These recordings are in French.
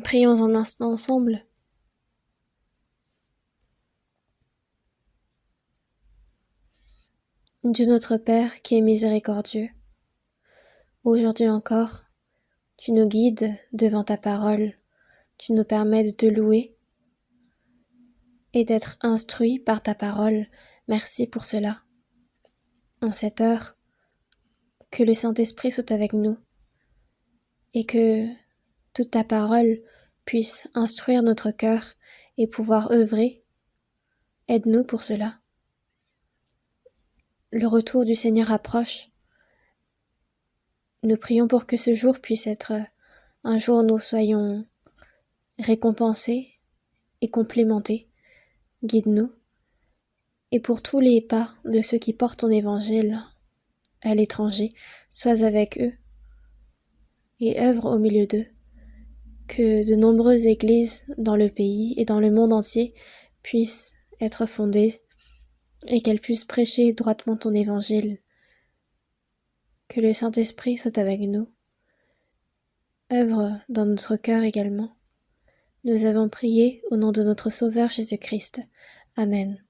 Prions un instant ensemble. Dieu notre Père qui est miséricordieux, aujourd'hui encore, tu nous guides devant ta parole, tu nous permets de te louer et d'être instruits par ta parole. Merci pour cela. En cette heure, que le Saint-Esprit soit avec nous et que toute ta parole puisse instruire notre cœur et pouvoir œuvrer. Aide-nous pour cela. Le retour du Seigneur approche. Nous prions pour que ce jour puisse être un jour où nous soyons récompensés et complémentés. Guide-nous. Et pour tous les pas de ceux qui portent ton évangile à l'étranger, sois avec eux et œuvre au milieu d'eux. Que de nombreuses églises dans le pays et dans le monde entier puissent être fondées et qu'elles puissent prêcher droitement ton évangile. Que le Saint-Esprit soit avec nous. Œuvre dans notre cœur également. Nous avons prié au nom de notre Sauveur Jésus-Christ. Amen.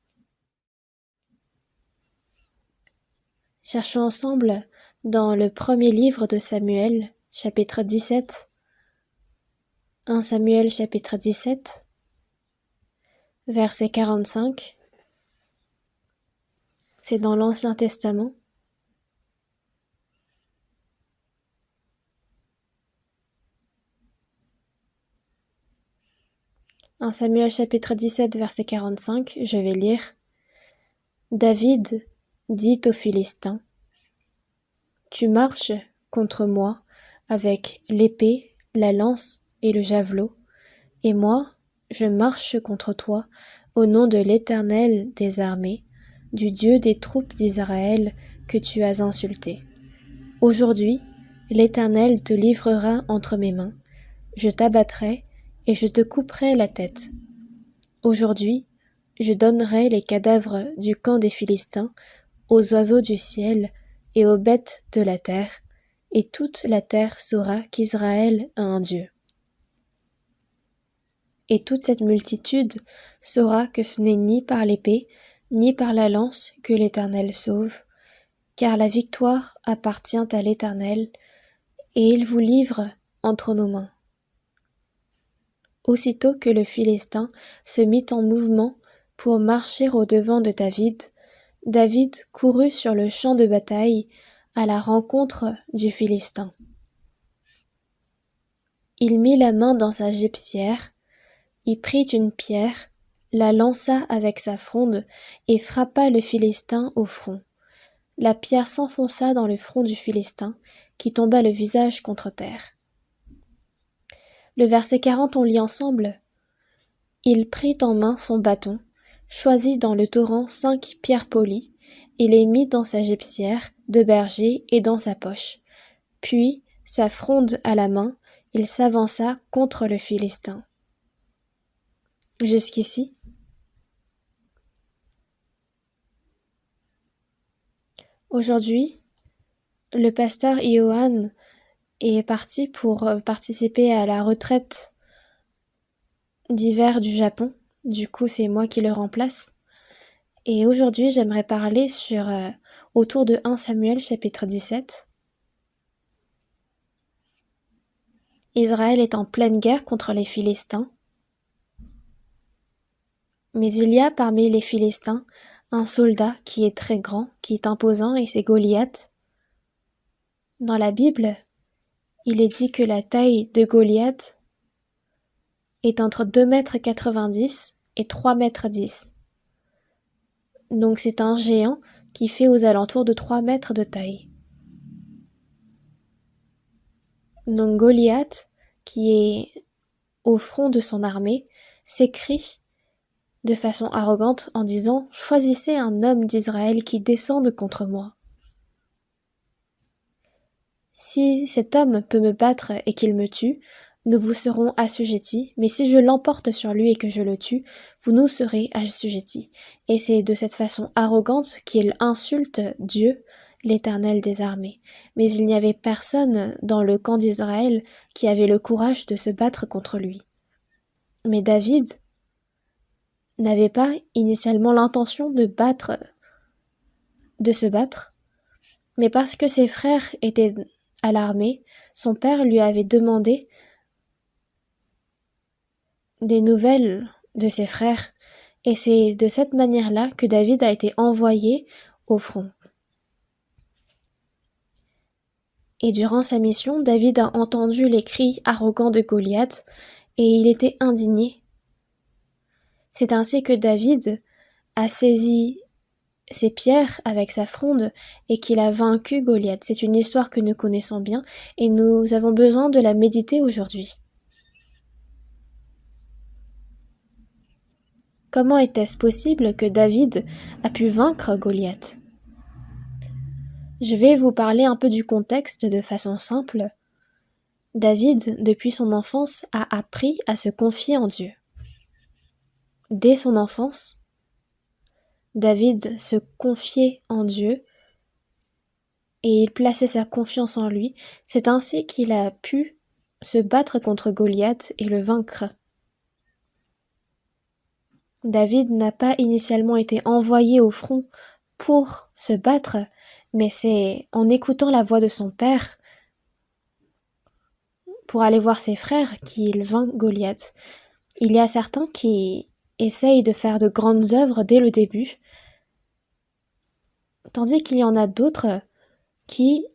Cherchons ensemble dans le premier livre de Samuel, chapitre 17. 1 Samuel chapitre 17, verset 45. C'est dans l'Ancien Testament. En Samuel chapitre 17, verset 45, je vais lire. David dit aux Philistins, « Tu marches contre moi avec l'épée, la lance et le javelot, et moi, je marche contre toi au nom de l'Éternel des armées, du Dieu des troupes d'Israël que tu as insulté. Aujourd'hui, l'Éternel te livrera entre mes mains, je t'abattrai et je te couperai la tête. Aujourd'hui, je donnerai les cadavres du camp des Philistins aux oiseaux du ciel et aux bêtes de la terre, et toute la terre saura qu'Israël a un Dieu. Et toute cette multitude saura que ce n'est ni par l'épée, ni par la lance que l'Éternel sauve, car la victoire appartient à l'Éternel, et il vous livre entre nos mains. » Aussitôt que le Philistin se mit en mouvement pour marcher au-devant de David, David courut sur le champ de bataille à la rencontre du Philistin. Il mit la main dans sa gibecière, y prit une pierre, la lança avec sa fronde et frappa le Philistin au front. La pierre s'enfonça dans le front du Philistin, qui tomba le visage contre terre. Le verset 40, on lit ensemble. Il prit en main son bâton, choisit dans le torrent 5 pierres polies, et les mit dans sa gibecière de berger et dans sa poche. Puis, sa fronde à la main, il s'avança contre le Philistin. Jusqu'ici. Aujourd'hui, le pasteur Iohan est parti pour participer à la retraite d'hiver du Japon. Du coup, c'est moi qui le remplace. Et aujourd'hui, j'aimerais parler autour de 1 Samuel chapitre 17. Israël est en pleine guerre contre les Philistins. Mais il y a parmi les Philistins un soldat qui est très grand, qui est imposant, et c'est Goliath. Dans la Bible, il est dit que la taille de Goliath est entre 2,90 m et 3,10 m. Donc c'est un géant qui fait aux alentours de 3 mètres de taille. Donc Goliath, qui est au front de son armée, s'écrie de façon arrogante en disant « Choisissez un homme d'Israël qui descende contre moi. Si cet homme peut me battre et qu'il me tue, nous vous serons assujettis, mais si je l'emporte sur lui et que je le tue, vous nous serez assujettis. » Et c'est de cette façon arrogante qu'il insulte Dieu l'Éternel des armées. Mais il n'y avait personne dans le camp d'Israël qui avait le courage de se battre contre lui. Mais David n'avait pas initialement l'intention de se battre, mais parce que ses frères étaient à l'armée, son père lui avait demandé des nouvelles de ses frères, et c'est de cette manière-là que David a été envoyé au front. Et durant sa mission, David a entendu les cris arrogants de Goliath, et il était indigné. C'est ainsi que David a saisi ses pierres avec sa fronde et qu'il a vaincu Goliath. C'est une histoire que nous connaissons bien et nous avons besoin de la méditer aujourd'hui. Comment était-ce possible que David a pu vaincre Goliath ? Je vais vous parler un peu du contexte de façon simple. David, depuis son enfance, a appris à se confier en Dieu. Dès son enfance, David se confiait en Dieu et il plaçait sa confiance en lui. C'est ainsi qu'il a pu se battre contre Goliath et le vaincre. David n'a pas initialement été envoyé au front pour se battre, mais c'est en écoutant la voix de son père pour aller voir ses frères qu'il vainc Goliath. Il y a certains qui essayent de faire de grandes œuvres dès le début, tandis qu'il y en a d'autres qui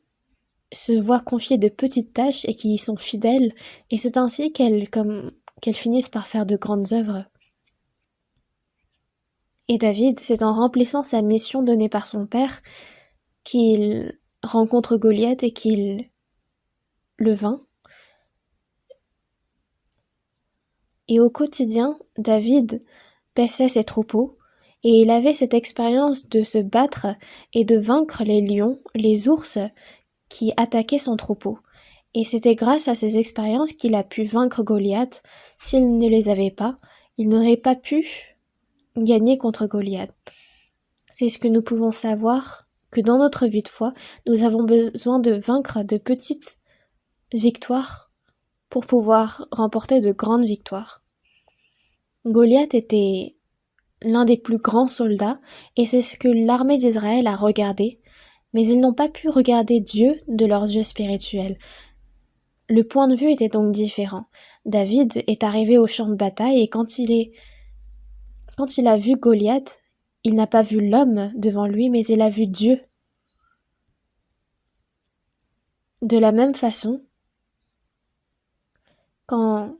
se voient confier de petites tâches et qui y sont fidèles, et c'est ainsi qu'elles finissent par faire de grandes œuvres. Et David, c'est en remplissant sa mission donnée par son père qu'il rencontre Goliath et qu'il le vainc. Et au quotidien, David paissait ses troupeaux et il avait cette expérience de se battre et de vaincre les lions, les ours qui attaquaient son troupeau. Et c'était grâce à ces expériences qu'il a pu vaincre Goliath. S'il ne les avait pas, il n'aurait pas pu gagner contre Goliath. C'est ce que nous pouvons savoir, que dans notre vie de foi, nous avons besoin de vaincre de petites victoires pour pouvoir remporter de grandes victoires. Goliath était l'un des plus grands soldats et c'est ce que l'armée d'Israël a regardé, mais ils n'ont pas pu regarder Dieu de leurs yeux spirituels. Le point de vue était donc différent. David est arrivé au champ de bataille et quand il a vu Goliath, il n'a pas vu l'homme devant lui, mais il a vu Dieu. De la même façon, quand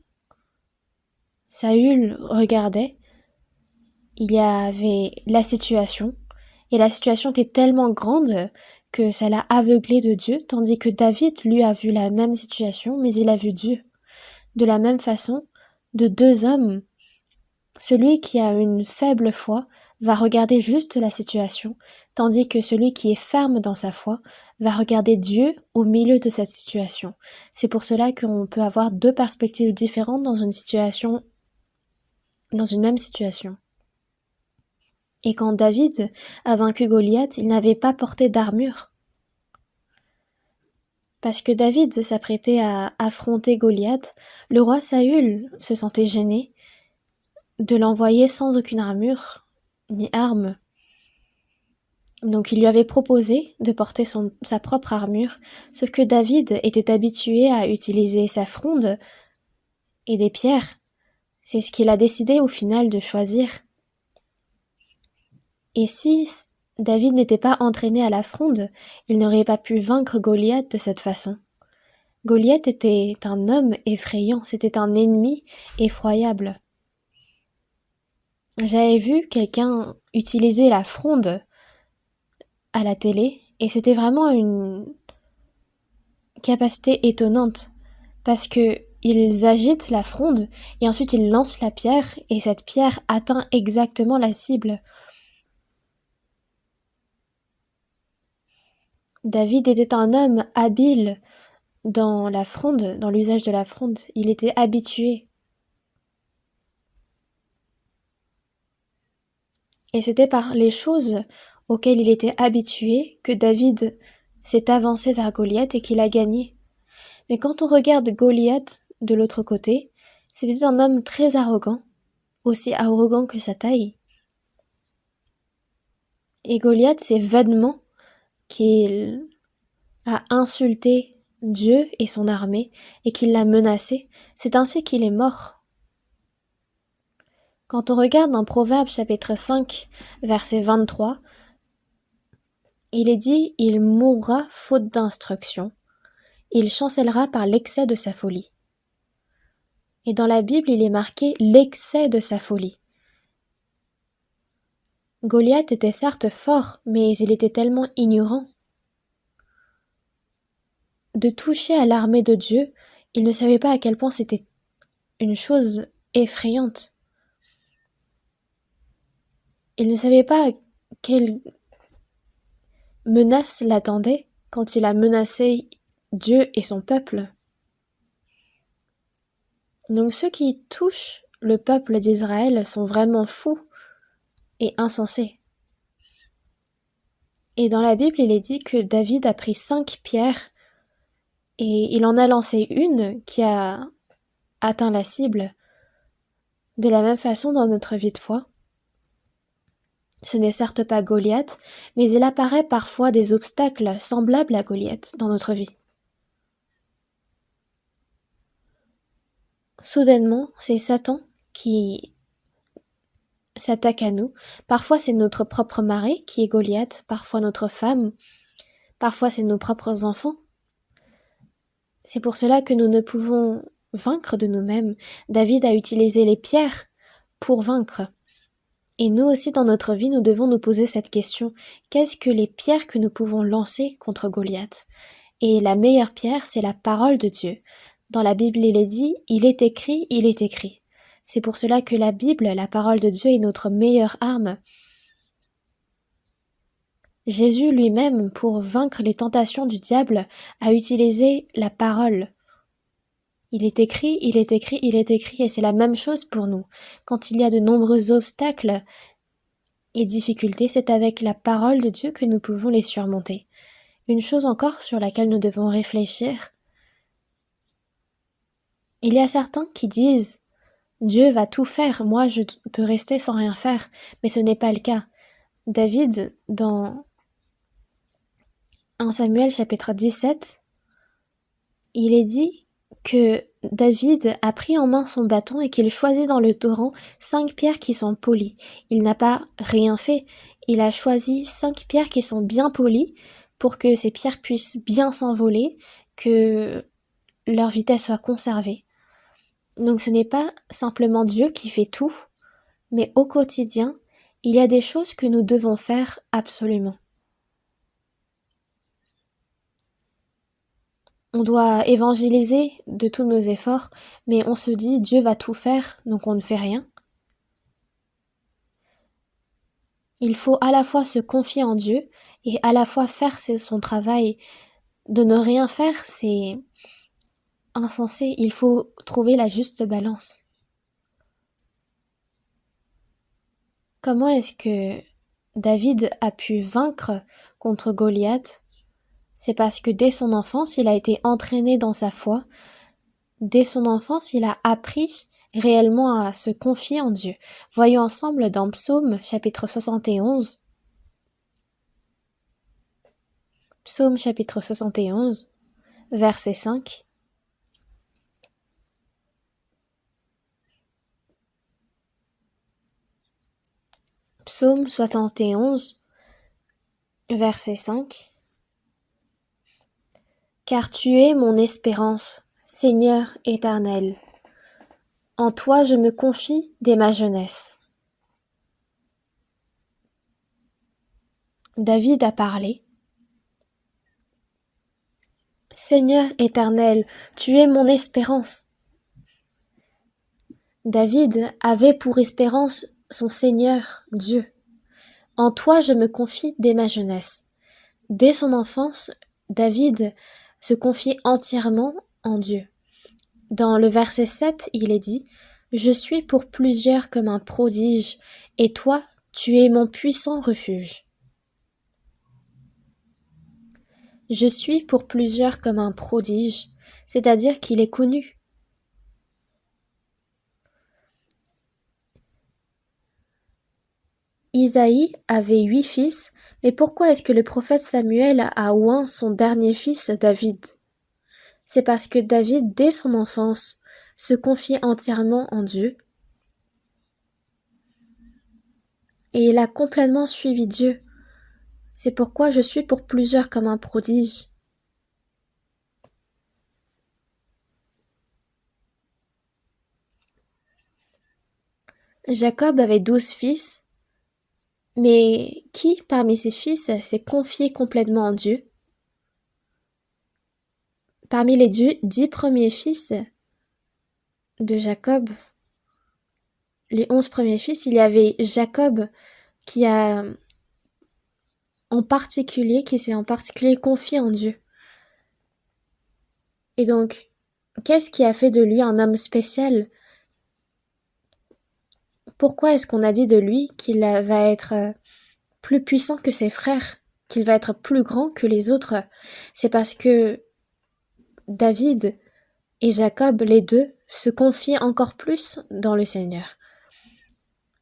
Saül regardait, il y avait la situation, et la situation était tellement grande que ça l'a aveuglé de Dieu, tandis que David, lui, a vu la même situation, mais il a vu Dieu. De la même façon, de deux hommes, celui qui a une faible foi va regarder juste la situation, tandis que celui qui est ferme dans sa foi va regarder Dieu au milieu de cette situation. C'est pour cela qu'on peut avoir deux perspectives différentes dans une même situation. Et quand David a vaincu Goliath, il n'avait pas porté d'armure. Parce que David s'apprêtait à affronter Goliath, le roi Saül se sentait gêné de l'envoyer sans aucune armure, ni arme. Donc il lui avait proposé de porter sa propre armure, sauf que David était habitué à utiliser sa fronde et des pierres. C'est ce qu'il a décidé au final de choisir. Et si David n'était pas entraîné à la fronde, il n'aurait pas pu vaincre Goliath de cette façon. Goliath était un homme effrayant, c'était un ennemi effroyable. J'avais vu quelqu'un utiliser la fronde à la télé et c'était vraiment une capacité étonnante parce que ils agitent la fronde et ensuite ils lancent la pierre et cette pierre atteint exactement la cible. David était un homme habile dans la fronde, dans l'usage de la fronde. Il était habitué. Et c'était par les choses auquel il était habitué que David s'est avancé vers Goliath et qu'il a gagné. Mais quand on regarde Goliath de l'autre côté, c'était un homme très arrogant, aussi arrogant que sa taille. Et Goliath, c'est vainement qu'il a insulté Dieu et son armée et qu'il l'a menacé. C'est ainsi qu'il est mort. Quand on regarde dans Proverbes chapitre 5, verset 23, il est dit « Il mourra faute d'instruction, il chancellera par l'excès de sa folie ». Et dans la Bible, il est marqué « l'excès de sa folie ». Goliath était certes fort, mais il était tellement ignorant. De toucher à l'armée de Dieu, il ne savait pas à quel point c'était une chose effrayante. Il ne savait pas quelle menace l'attendait quand il a menacé Dieu et son peuple. Donc ceux qui touchent le peuple d'Israël sont vraiment fous et insensés. Et dans la Bible, il est dit que David a pris 5 pierres et il en a lancé une qui a atteint la cible. De la même façon, dans notre vie de foi, ce n'est certes pas Goliath, mais il apparaît parfois des obstacles semblables à Goliath dans notre vie. Soudainement, c'est Satan qui s'attaque à nous. Parfois, c'est notre propre mari qui est Goliath, parfois notre femme, parfois c'est nos propres enfants. C'est pour cela que nous ne pouvons vaincre de nous-mêmes. David a utilisé les pierres pour vaincre. Et nous aussi, dans notre vie, nous devons nous poser cette question. Qu'est-ce que les pierres que nous pouvons lancer contre Goliath? Et la meilleure pierre, c'est la parole de Dieu. Dans la Bible, il est dit, il est écrit, il est écrit. C'est pour cela que la Bible, la parole de Dieu, est notre meilleure arme. Jésus lui-même, pour vaincre les tentations du diable, a utilisé la parole. Il est écrit, il est écrit, il est écrit, et c'est la même chose pour nous. Quand il y a de nombreux obstacles et difficultés, c'est avec la parole de Dieu que nous pouvons les surmonter. Une chose encore sur laquelle nous devons réfléchir, il y a certains qui disent « Dieu va tout faire, moi je peux rester sans rien faire », mais ce n'est pas le cas. David, dans 1 Samuel chapitre 17, il est dit que David a pris en main son bâton et qu'il choisit dans le torrent 5 pierres qui sont polies. Il n'a pas rien fait, il a choisi 5 pierres qui sont bien polies pour que ces pierres puissent bien s'envoler, que leur vitesse soit conservée. Donc ce n'est pas simplement Dieu qui fait tout, mais au quotidien, il y a des choses que nous devons faire absolument. On doit évangéliser de tous nos efforts, mais on se dit Dieu va tout faire, donc on ne fait rien. Il faut à la fois se confier en Dieu et à la fois faire son travail. De ne rien faire, c'est insensé. Il faut trouver la juste balance. Comment est-ce que David a pu vaincre contre Goliath? C'est parce que dès son enfance, il a été entraîné dans sa foi. Dès son enfance, il a appris réellement à se confier en Dieu. Voyons ensemble dans Psaume chapitre 71. Psaume chapitre 71, verset 5. Psaume 71, verset 5. Car tu es mon espérance, Seigneur éternel. En toi je me confie dès ma jeunesse. David a parlé. Seigneur éternel, tu es mon espérance. David avait pour espérance son Seigneur, Dieu. En toi je me confie dès ma jeunesse. Dès son enfance, David se confiait entièrement en Dieu. Dans le verset 7, il est dit « Je suis pour plusieurs comme un prodige, et toi, tu es mon puissant refuge. » Je suis pour plusieurs comme un prodige, c'est-à-dire qu'il est connu. Isaïe avait 8 fils, mais pourquoi est-ce que le prophète Samuel a oint son dernier fils, David? C'est parce que David, dès son enfance, se confiait entièrement en Dieu, et il a complètement suivi Dieu. C'est pourquoi je suis pour plusieurs comme un prodige. Jacob avait 12 fils, mais qui parmi ses fils s'est confié complètement en Dieu? Parmi les 10 premiers fils de Jacob, les 11 premiers fils, il y avait Jacob qui s'est en particulier confié en Dieu. Et donc, qu'est-ce qui a fait de lui un homme spécial? Pourquoi est-ce qu'on a dit de lui qu'il va être plus puissant que ses frères, qu'il va être plus grand que les autres? C'est parce que David et Jacob, les deux, se confient encore plus dans le Seigneur.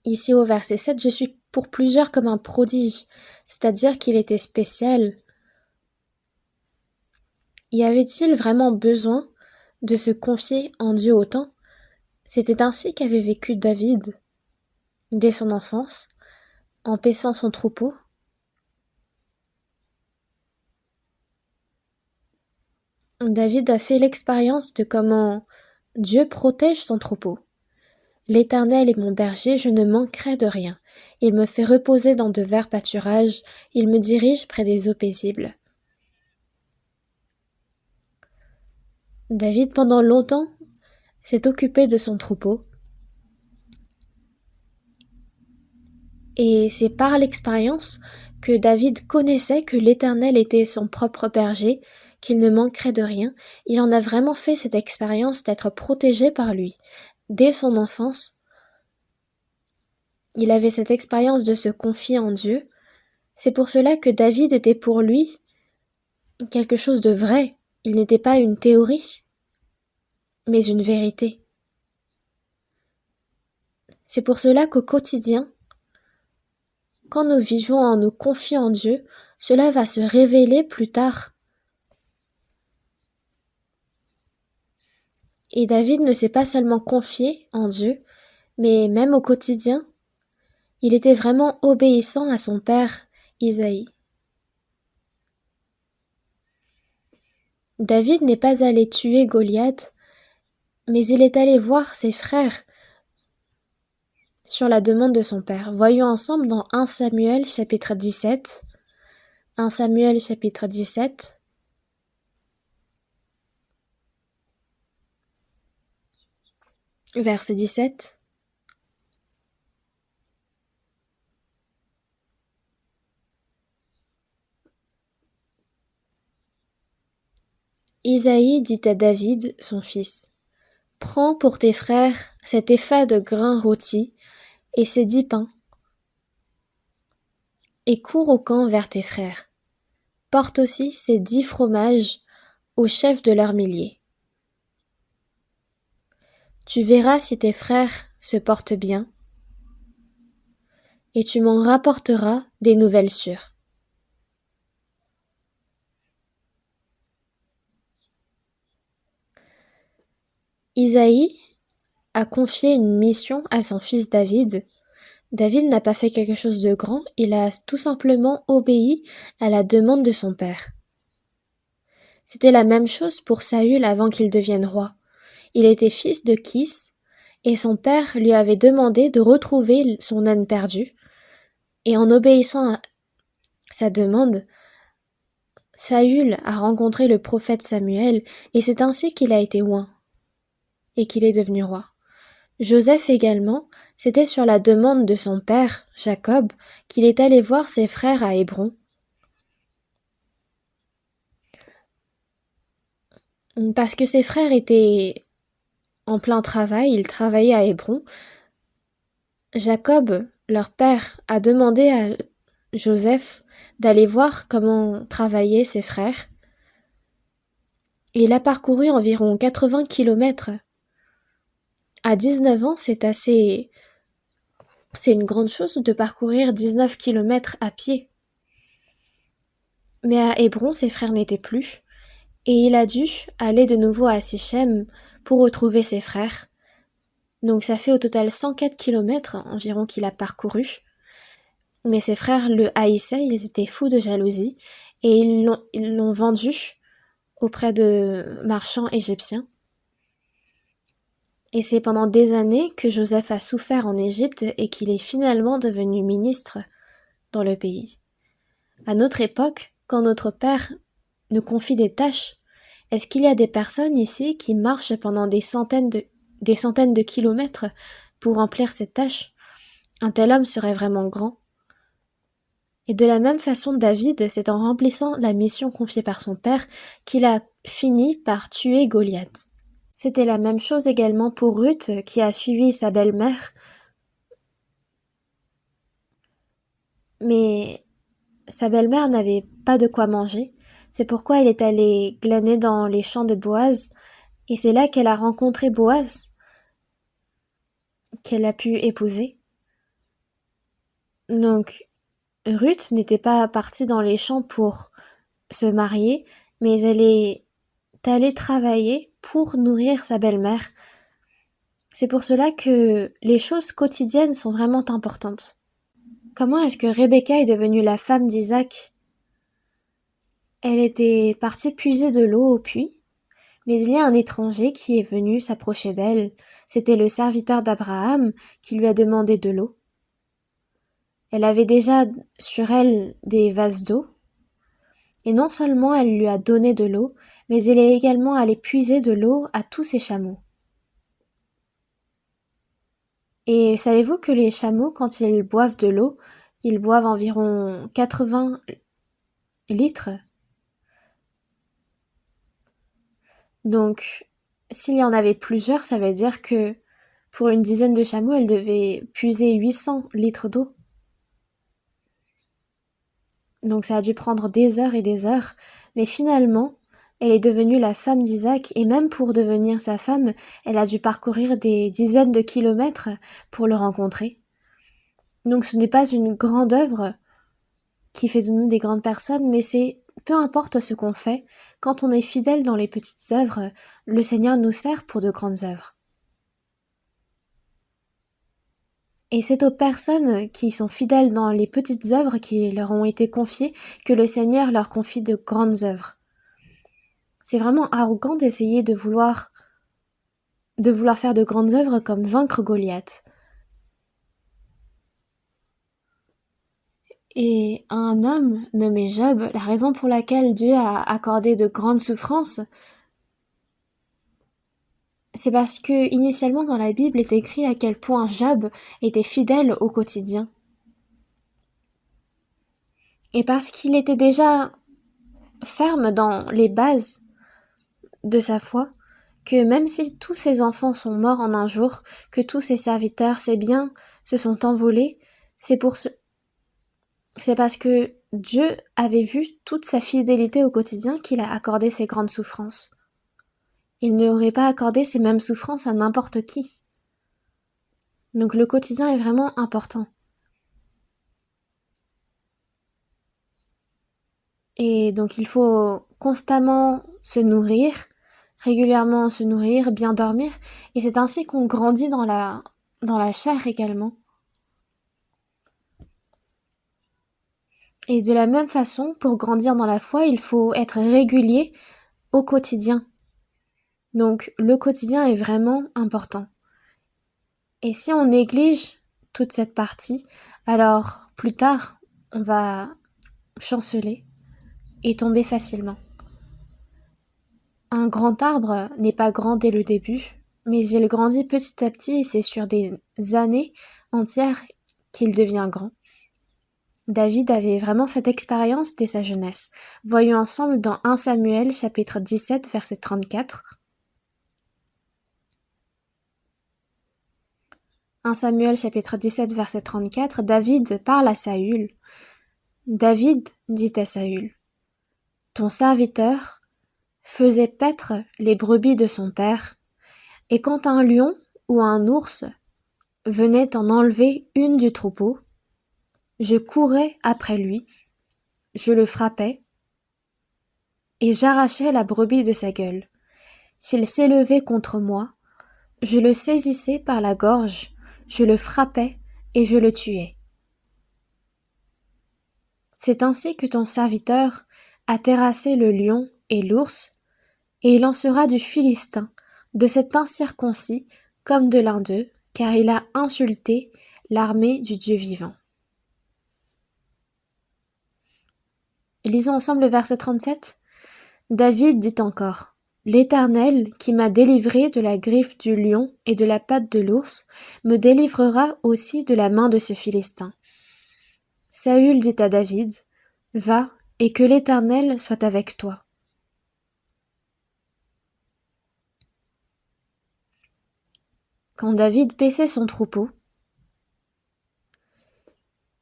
Ici au verset 7, je suis pour plusieurs comme un prodige, c'est-à-dire qu'il était spécial. Y avait-il vraiment besoin de se confier en Dieu autant? C'était ainsi qu'avait vécu David dès son enfance, en paissant son troupeau. David a fait l'expérience de comment Dieu protège son troupeau. L'Éternel est mon berger, je ne manquerai de rien. Il me fait reposer dans de verts pâturages, il me dirige près des eaux paisibles. David, pendant longtemps, s'est occupé de son troupeau. Et c'est par l'expérience que David connaissait que l'Éternel était son propre berger, qu'il ne manquerait de rien. Il en a vraiment fait cette expérience d'être protégé par lui. Dès son enfance, il avait cette expérience de se confier en Dieu. C'est pour cela que David était pour lui quelque chose de vrai. Il n'était pas une théorie, mais une vérité. C'est pour cela qu'au quotidien, quand nous vivons en nous confiant en Dieu, cela va se révéler plus tard. Et David ne s'est pas seulement confié en Dieu, mais même au quotidien, il était vraiment obéissant à son père, Isaïe. David n'est pas allé tuer Goliath, mais il est allé voir ses frères sur la demande de son père. Voyons ensemble dans 1 Samuel chapitre 17. 1 Samuel chapitre 17. Verset 17. Isaïe dit à David, son fils, « Prends pour tes frères cet épha de grains rôtis et ces 10 pains, et cours au camp vers tes frères. Porte aussi ces 10 fromages au chef de leurs milliers. Tu verras si tes frères se portent bien, et tu m'en rapporteras des nouvelles sûres. » Isaïe a confié une mission à son fils David. David n'a pas fait quelque chose de grand, il a tout simplement obéi à la demande de son père. C'était la même chose pour Saül avant qu'il devienne roi. Il était fils de Kis, et son père lui avait demandé de retrouver son âne perdu. Et en obéissant à sa demande, Saül a rencontré le prophète Samuel, et c'est ainsi qu'il a été oint, et qu'il est devenu roi. Joseph également, c'était sur la demande de son père, Jacob, qu'il est allé voir ses frères à Hébron. Parce que ses frères étaient en plein travail, ils travaillaient à Hébron. Jacob, leur père, a demandé à Joseph d'aller voir comment travaillaient ses frères. Et il a parcouru environ 80 kilomètres. À 19 ans, c'est une grande chose de parcourir 19 kilomètres à pied. Mais à Hébron, ses frères n'étaient plus, et il a dû aller de nouveau à Sichem pour retrouver ses frères. Donc ça fait au total 104 kilomètres environ qu'il a parcouru. Mais ses frères le haïssaient, ils étaient fous de jalousie, et ils l'ont vendu auprès de marchands égyptiens. Et c'est pendant des années que Joseph a souffert en Égypte et qu'il est finalement devenu ministre dans le pays. À notre époque, quand notre Père nous confie des tâches, est-ce qu'il y a des personnes ici qui marchent pendant des centaines de kilomètres pour remplir cette tâche? Un tel homme serait vraiment grand. Et de la même façon, David, c'est en remplissant la mission confiée par son père qu'il a fini par tuer Goliath. C'était la même chose également pour Ruth, qui a suivi sa belle-mère. Mais sa belle-mère n'avait pas de quoi manger. C'est pourquoi elle est allée glaner dans les champs de Boaz. Et c'est là qu'elle a rencontré Boaz, qu'elle a pu épouser. Donc, Ruth n'était pas partie dans les champs pour se marier, mais elle est allée travailler pour nourrir sa belle-mère. C'est pour cela que les choses quotidiennes sont vraiment importantes. Comment est-ce que Rebecca est devenue la femme d'Isaac? Elle était partie puiser de l'eau au puits, mais il y a un étranger qui est venu s'approcher d'elle. C'était le serviteur d'Abraham qui lui a demandé de l'eau. Elle avait déjà sur elle des vases d'eau, et non seulement elle lui a donné de l'eau, mais elle est également allée puiser de l'eau à tous ses chameaux. Et savez-vous que les chameaux, quand ils boivent de l'eau, ils boivent environ 80 litres? Donc, s'il y en avait plusieurs, ça veut dire que pour une dizaine de chameaux, elle devait puiser 800 litres d'eau. Donc ça a dû prendre des heures et des heures, mais finalement, elle est devenue la femme d'Isaac, et même pour devenir sa femme, elle a dû parcourir des dizaines de kilomètres pour le rencontrer. Donc ce n'est pas une grande œuvre qui fait de nous des grandes personnes, mais c'est peu importe ce qu'on fait, quand on est fidèle dans les petites œuvres, le Seigneur nous sert pour de grandes œuvres. Et c'est aux personnes qui sont fidèles dans les petites œuvres qui leur ont été confiées que le Seigneur leur confie de grandes œuvres. C'est vraiment arrogant d'essayer de vouloir faire de grandes œuvres comme vaincre Goliath. Et un homme nommé Job, la raison pour laquelle Dieu a accordé de grandes souffrances, c'est parce que initialement dans la Bible est écrit à quel point Job était fidèle au quotidien. Et parce qu'il était déjà ferme dans les bases de sa foi, que même si tous ses enfants sont morts en un jour, que tous ses serviteurs, ses biens se sont envolés, c'est parce que Dieu avait vu toute sa fidélité au quotidien qu'il a accordé ces grandes souffrances. Il n'aurait pas accordé ces mêmes souffrances à n'importe qui. Donc le quotidien est vraiment important. Et donc il faut constamment se nourrir, régulièrement se nourrir, bien dormir, et c'est ainsi qu'on grandit dans la chair également. Et de la même façon, pour grandir dans la foi, il faut être régulier au quotidien. Donc le quotidien est vraiment important. Et si on néglige toute cette partie, alors plus tard, on va chanceler et tomber facilement. Un grand arbre n'est pas grand dès le début, mais il grandit petit à petit et c'est sur des années entières qu'il devient grand. David avait vraiment cette expérience dès sa jeunesse. Voyons ensemble dans 1 Samuel chapitre 17 verset 34. 1 Samuel chapitre 17 verset 34, David parle à Saül. David dit à Saül, « Ton serviteur faisait paître les brebis de son père, et quand un lion ou un ours venait en enlever une du troupeau, je courais après lui, je le frappais, et j'arrachais la brebis de sa gueule. S'il s'élevait contre moi, je le saisissais par la gorge, je le frappais et je le tuais. C'est ainsi que ton serviteur a terrassé le lion et l'ours, et il en sera du Philistin, de cet incirconcis, comme de l'un d'eux, car il a insulté l'armée du Dieu vivant. Lisons ensemble le verset 37. David dit encore: L'Éternel, qui m'a délivré de la griffe du lion et de la patte de l'ours, me délivrera aussi de la main de ce Philistin. Saül dit à David: Va, et que l'Éternel soit avec toi. Quand David paissait son troupeau,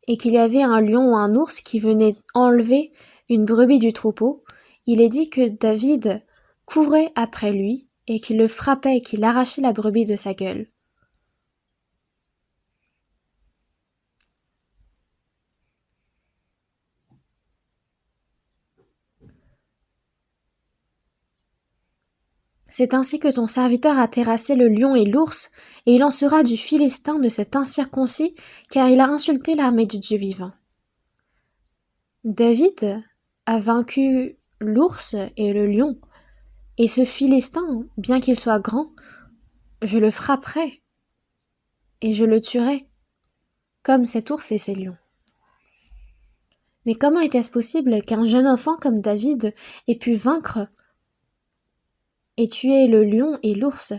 et qu'il y avait un lion ou un ours qui venait enlever une brebis du troupeau, il est dit que David courait après lui et qu'il le frappait et qu'il arrachait la brebis de sa gueule. C'est ainsi que ton serviteur a terrassé le lion et l'ours, et il en sera du Philistin de cet incirconcis, car il a insulté l'armée du Dieu vivant. David a vaincu l'ours et le lion, et ce Philistin, bien qu'il soit grand, je le frapperai et je le tuerai, comme cet ours et ces lions. Mais comment était-ce possible qu'un jeune enfant comme David ait pu vaincre et tuer le lion et l'ours?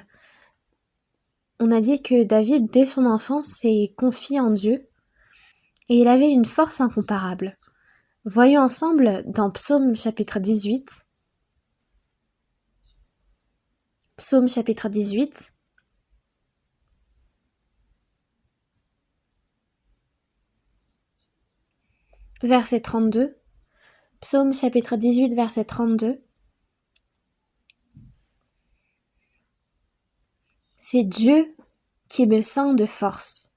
On a dit que David, dès son enfance, s'est confié en Dieu, et il avait une force incomparable. Voyons ensemble dans Psaume chapitre 18. Psaume chapitre 18. Verset 32. Psaume chapitre 18, verset 32. C'est Dieu qui me ceint de force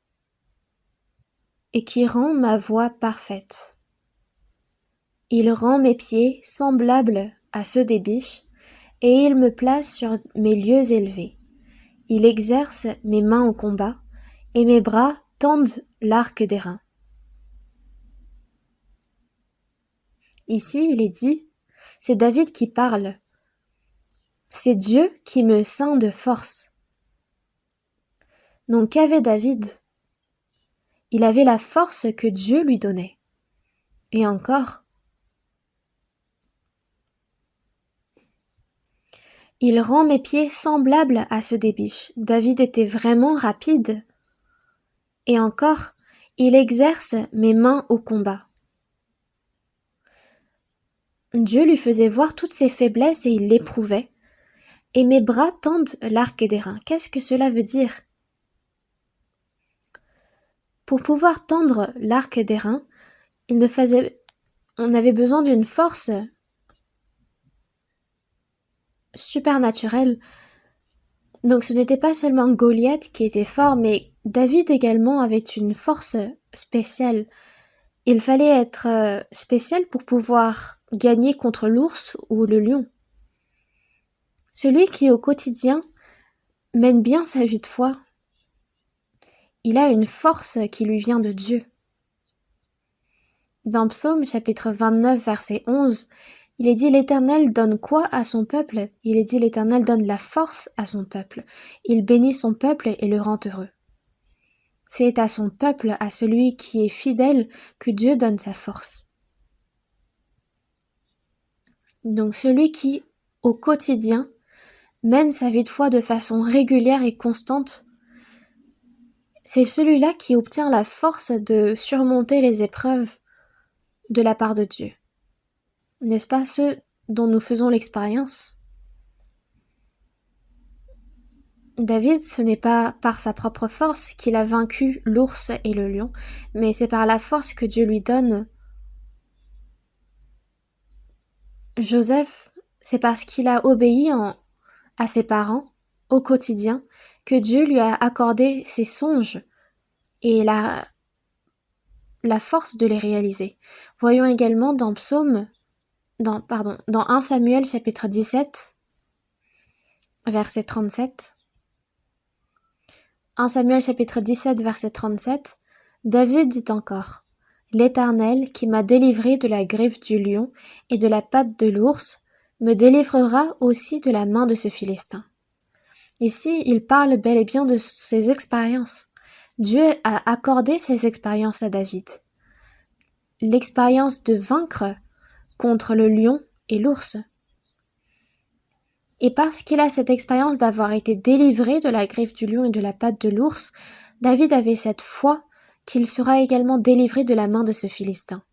et qui rend ma voie parfaite. Il rend mes pieds semblables à ceux des biches, et il me place sur mes lieux élevés. Il exerce mes mains au combat, et mes bras tendent l'arc d'airain. Ici, il est dit, c'est David qui parle. C'est Dieu qui me ceint de force. Donc qu'avait David? Il avait la force que Dieu lui donnait. Et encore, il rend mes pieds semblables à ceux des biches. David était vraiment rapide. Et encore, il exerce mes mains au combat. Dieu lui faisait voir toutes ses faiblesses et il l'éprouvait. Et mes bras tendent l'arc d'airain. Qu'est-ce que cela veut dire? Pour pouvoir tendre l'arc d'airain, on avait besoin d'une force supernaturelle. Donc ce n'était pas seulement Goliath qui était fort, mais David également avait une force spéciale. Il fallait être spécial pour pouvoir gagner contre l'ours ou le lion. Celui qui au quotidien mène bien sa vie de foi, il a une force qui lui vient de Dieu. Dans Psaume chapitre 29 verset 11, il est dit l'Éternel donne quoi à son peuple? Il est dit l'Éternel donne la force à son peuple. Il bénit son peuple et le rend heureux. C'est à son peuple, à celui qui est fidèle, que Dieu donne sa force. Donc celui qui, au quotidien, mène sa vie de foi de façon régulière et constante, c'est celui-là qui obtient la force de surmonter les épreuves de la part de Dieu. N'est-ce pas ceux dont nous faisons l'expérience? David, ce n'est pas par sa propre force qu'il a vaincu l'ours et le lion, mais c'est par la force que Dieu lui donne. Joseph c'est parce qu'il a obéi à ses parents au quotidien que Dieu lui a accordé ses songes et la force de les réaliser. Voyons également dans dans 1 Samuel chapitre 17, verset 37. 1 Samuel chapitre 17, verset 37, David dit encore, L'Éternel qui m'a délivré de la griffe du lion et de la patte de l'ours, me délivrera aussi de la main de ce Philistin. Ici, il parle bel et bien de ses expériences. Dieu a accordé ces expériences à David. L'expérience de vaincre contre le lion et l'ours. Et parce qu'il a cette expérience d'avoir été délivré de la griffe du lion et de la patte de l'ours, David avait cette foi qu'il sera également délivré de la main de ce Philistin.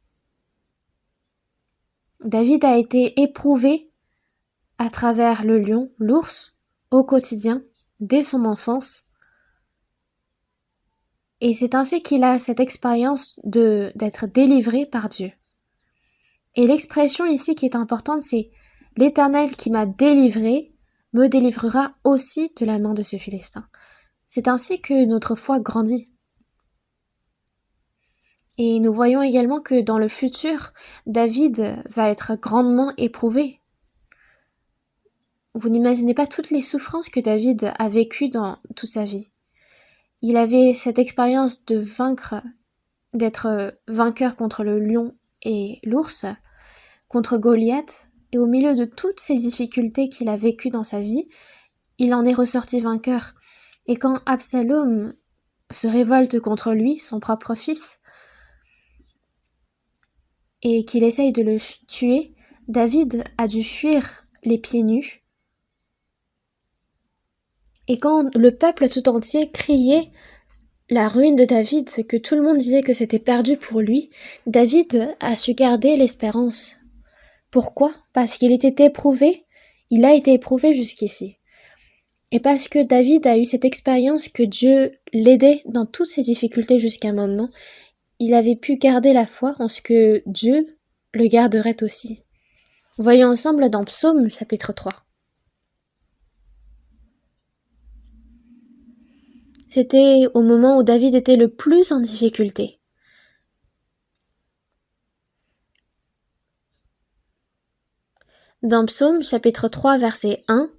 David a été éprouvé à travers le lion, l'ours, au quotidien, dès son enfance. Et c'est ainsi qu'il a cette expérience d'être délivré par Dieu. Et l'expression ici qui est importante, c'est « L'Éternel qui m'a délivré me délivrera aussi de la main de ce Philistin ». C'est ainsi que notre foi grandit. Et nous voyons également que dans le futur, David va être grandement éprouvé. Vous n'imaginez pas toutes les souffrances que David a vécues dans toute sa vie. Il avait cette expérience de d'être vainqueur contre le lion et l'ours, contre Goliath, et au milieu de toutes ces difficultés qu'il a vécues dans sa vie, il en est ressorti vainqueur. Et quand Absalom se révolte contre lui, son propre fils, et qu'il essaye de le tuer, David a dû fuir les pieds nus. Et quand le peuple tout entier criait la ruine de David, que tout le monde disait que c'était perdu pour lui, David a su garder l'espérance. Pourquoi ? Parce qu'il était éprouvé, il a été éprouvé jusqu'ici. Et parce que David a eu cette expérience que Dieu l'aidait dans toutes ses difficultés jusqu'à maintenant, il avait pu garder la foi en ce que Dieu le garderait aussi. Voyons ensemble dans Psaume chapitre 3. C'était au moment où David était le plus en difficulté. Dans Psaume chapitre 3 verset 1,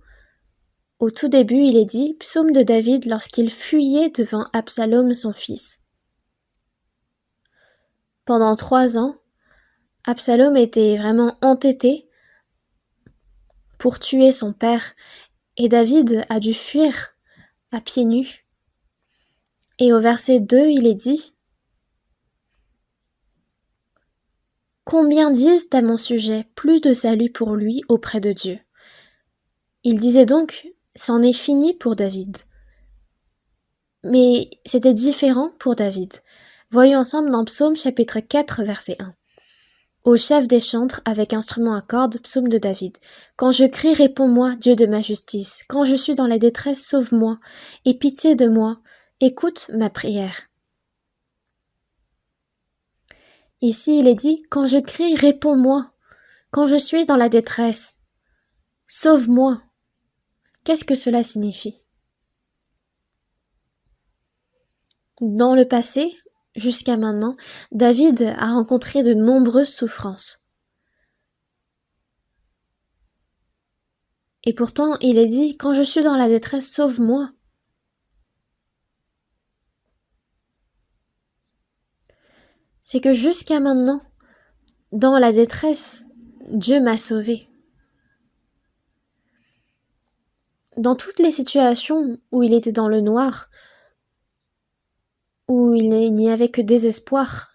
au tout début il est dit « Psaume de David lorsqu'il fuyait devant Absalom son fils ». Pendant 3 ans, Absalom était vraiment entêté pour tuer son père et David a dû fuir à pieds nus. Et au verset 2, il est dit « Combien disent à mon sujet plus de salut pour lui auprès de Dieu ?» Il disait donc « C'en est fini pour David ». Mais c'était différent pour David. Voyons ensemble dans Psaume chapitre 4 verset 1. Au chef des chantres avec instrument à cordes, psaume de David. Quand je crie, réponds-moi, Dieu de ma justice. Quand je suis dans la détresse, sauve-moi. Aie pitié de moi. Écoute ma prière. Ici, il est dit, quand je crie, réponds-moi. Quand je suis dans la détresse, sauve-moi. Qu'est-ce que cela signifie? Dans le passé, jusqu'à maintenant, David a rencontré de nombreuses souffrances. Et pourtant, il est dit, quand je suis dans la détresse, sauve-moi. C'est que jusqu'à maintenant, dans la détresse, Dieu m'a sauvé. Dans toutes les situations où il était dans le noir, où il n'y avait que désespoir,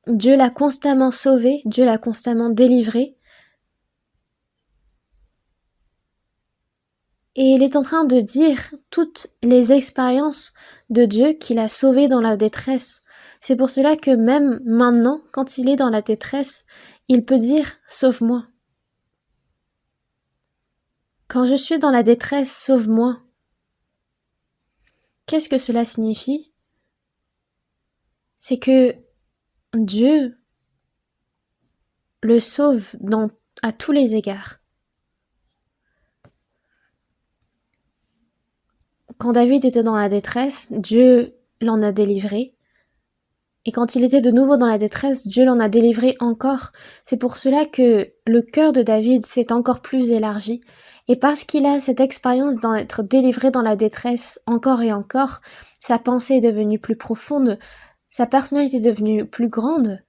Dieu l'a constamment sauvé, Dieu l'a constamment délivré. Et il est en train de dire toutes les expériences de Dieu qu'il a sauvé dans la détresse. C'est pour cela que même maintenant, quand il est dans la détresse, il peut dire « Sauve-moi ». Quand je suis dans la détresse, sauve-moi. Qu'est-ce que cela signifie? C'est que Dieu le sauve à tous les égards. quand David était dans la détresse, Dieu l'en a délivré. Et quand il était de nouveau dans la détresse, Dieu l'en a délivré encore. C'est pour cela que le cœur de David s'est encore plus élargi. Et parce qu'il a cette expérience d'être délivré dans la détresse encore et encore, sa pensée est devenue plus profonde, sa personnalité est devenue plus grande.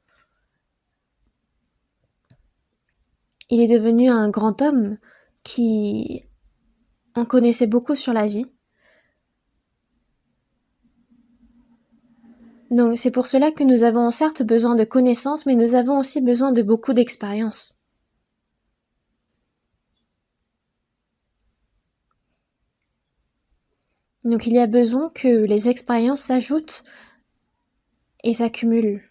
Il est devenu un grand homme qui en connaissait beaucoup sur la vie. Donc c'est pour cela que nous avons certes besoin de connaissances, mais nous avons aussi besoin de beaucoup d'expérience. Donc il y a besoin que les expériences s'ajoutent et s'accumulent.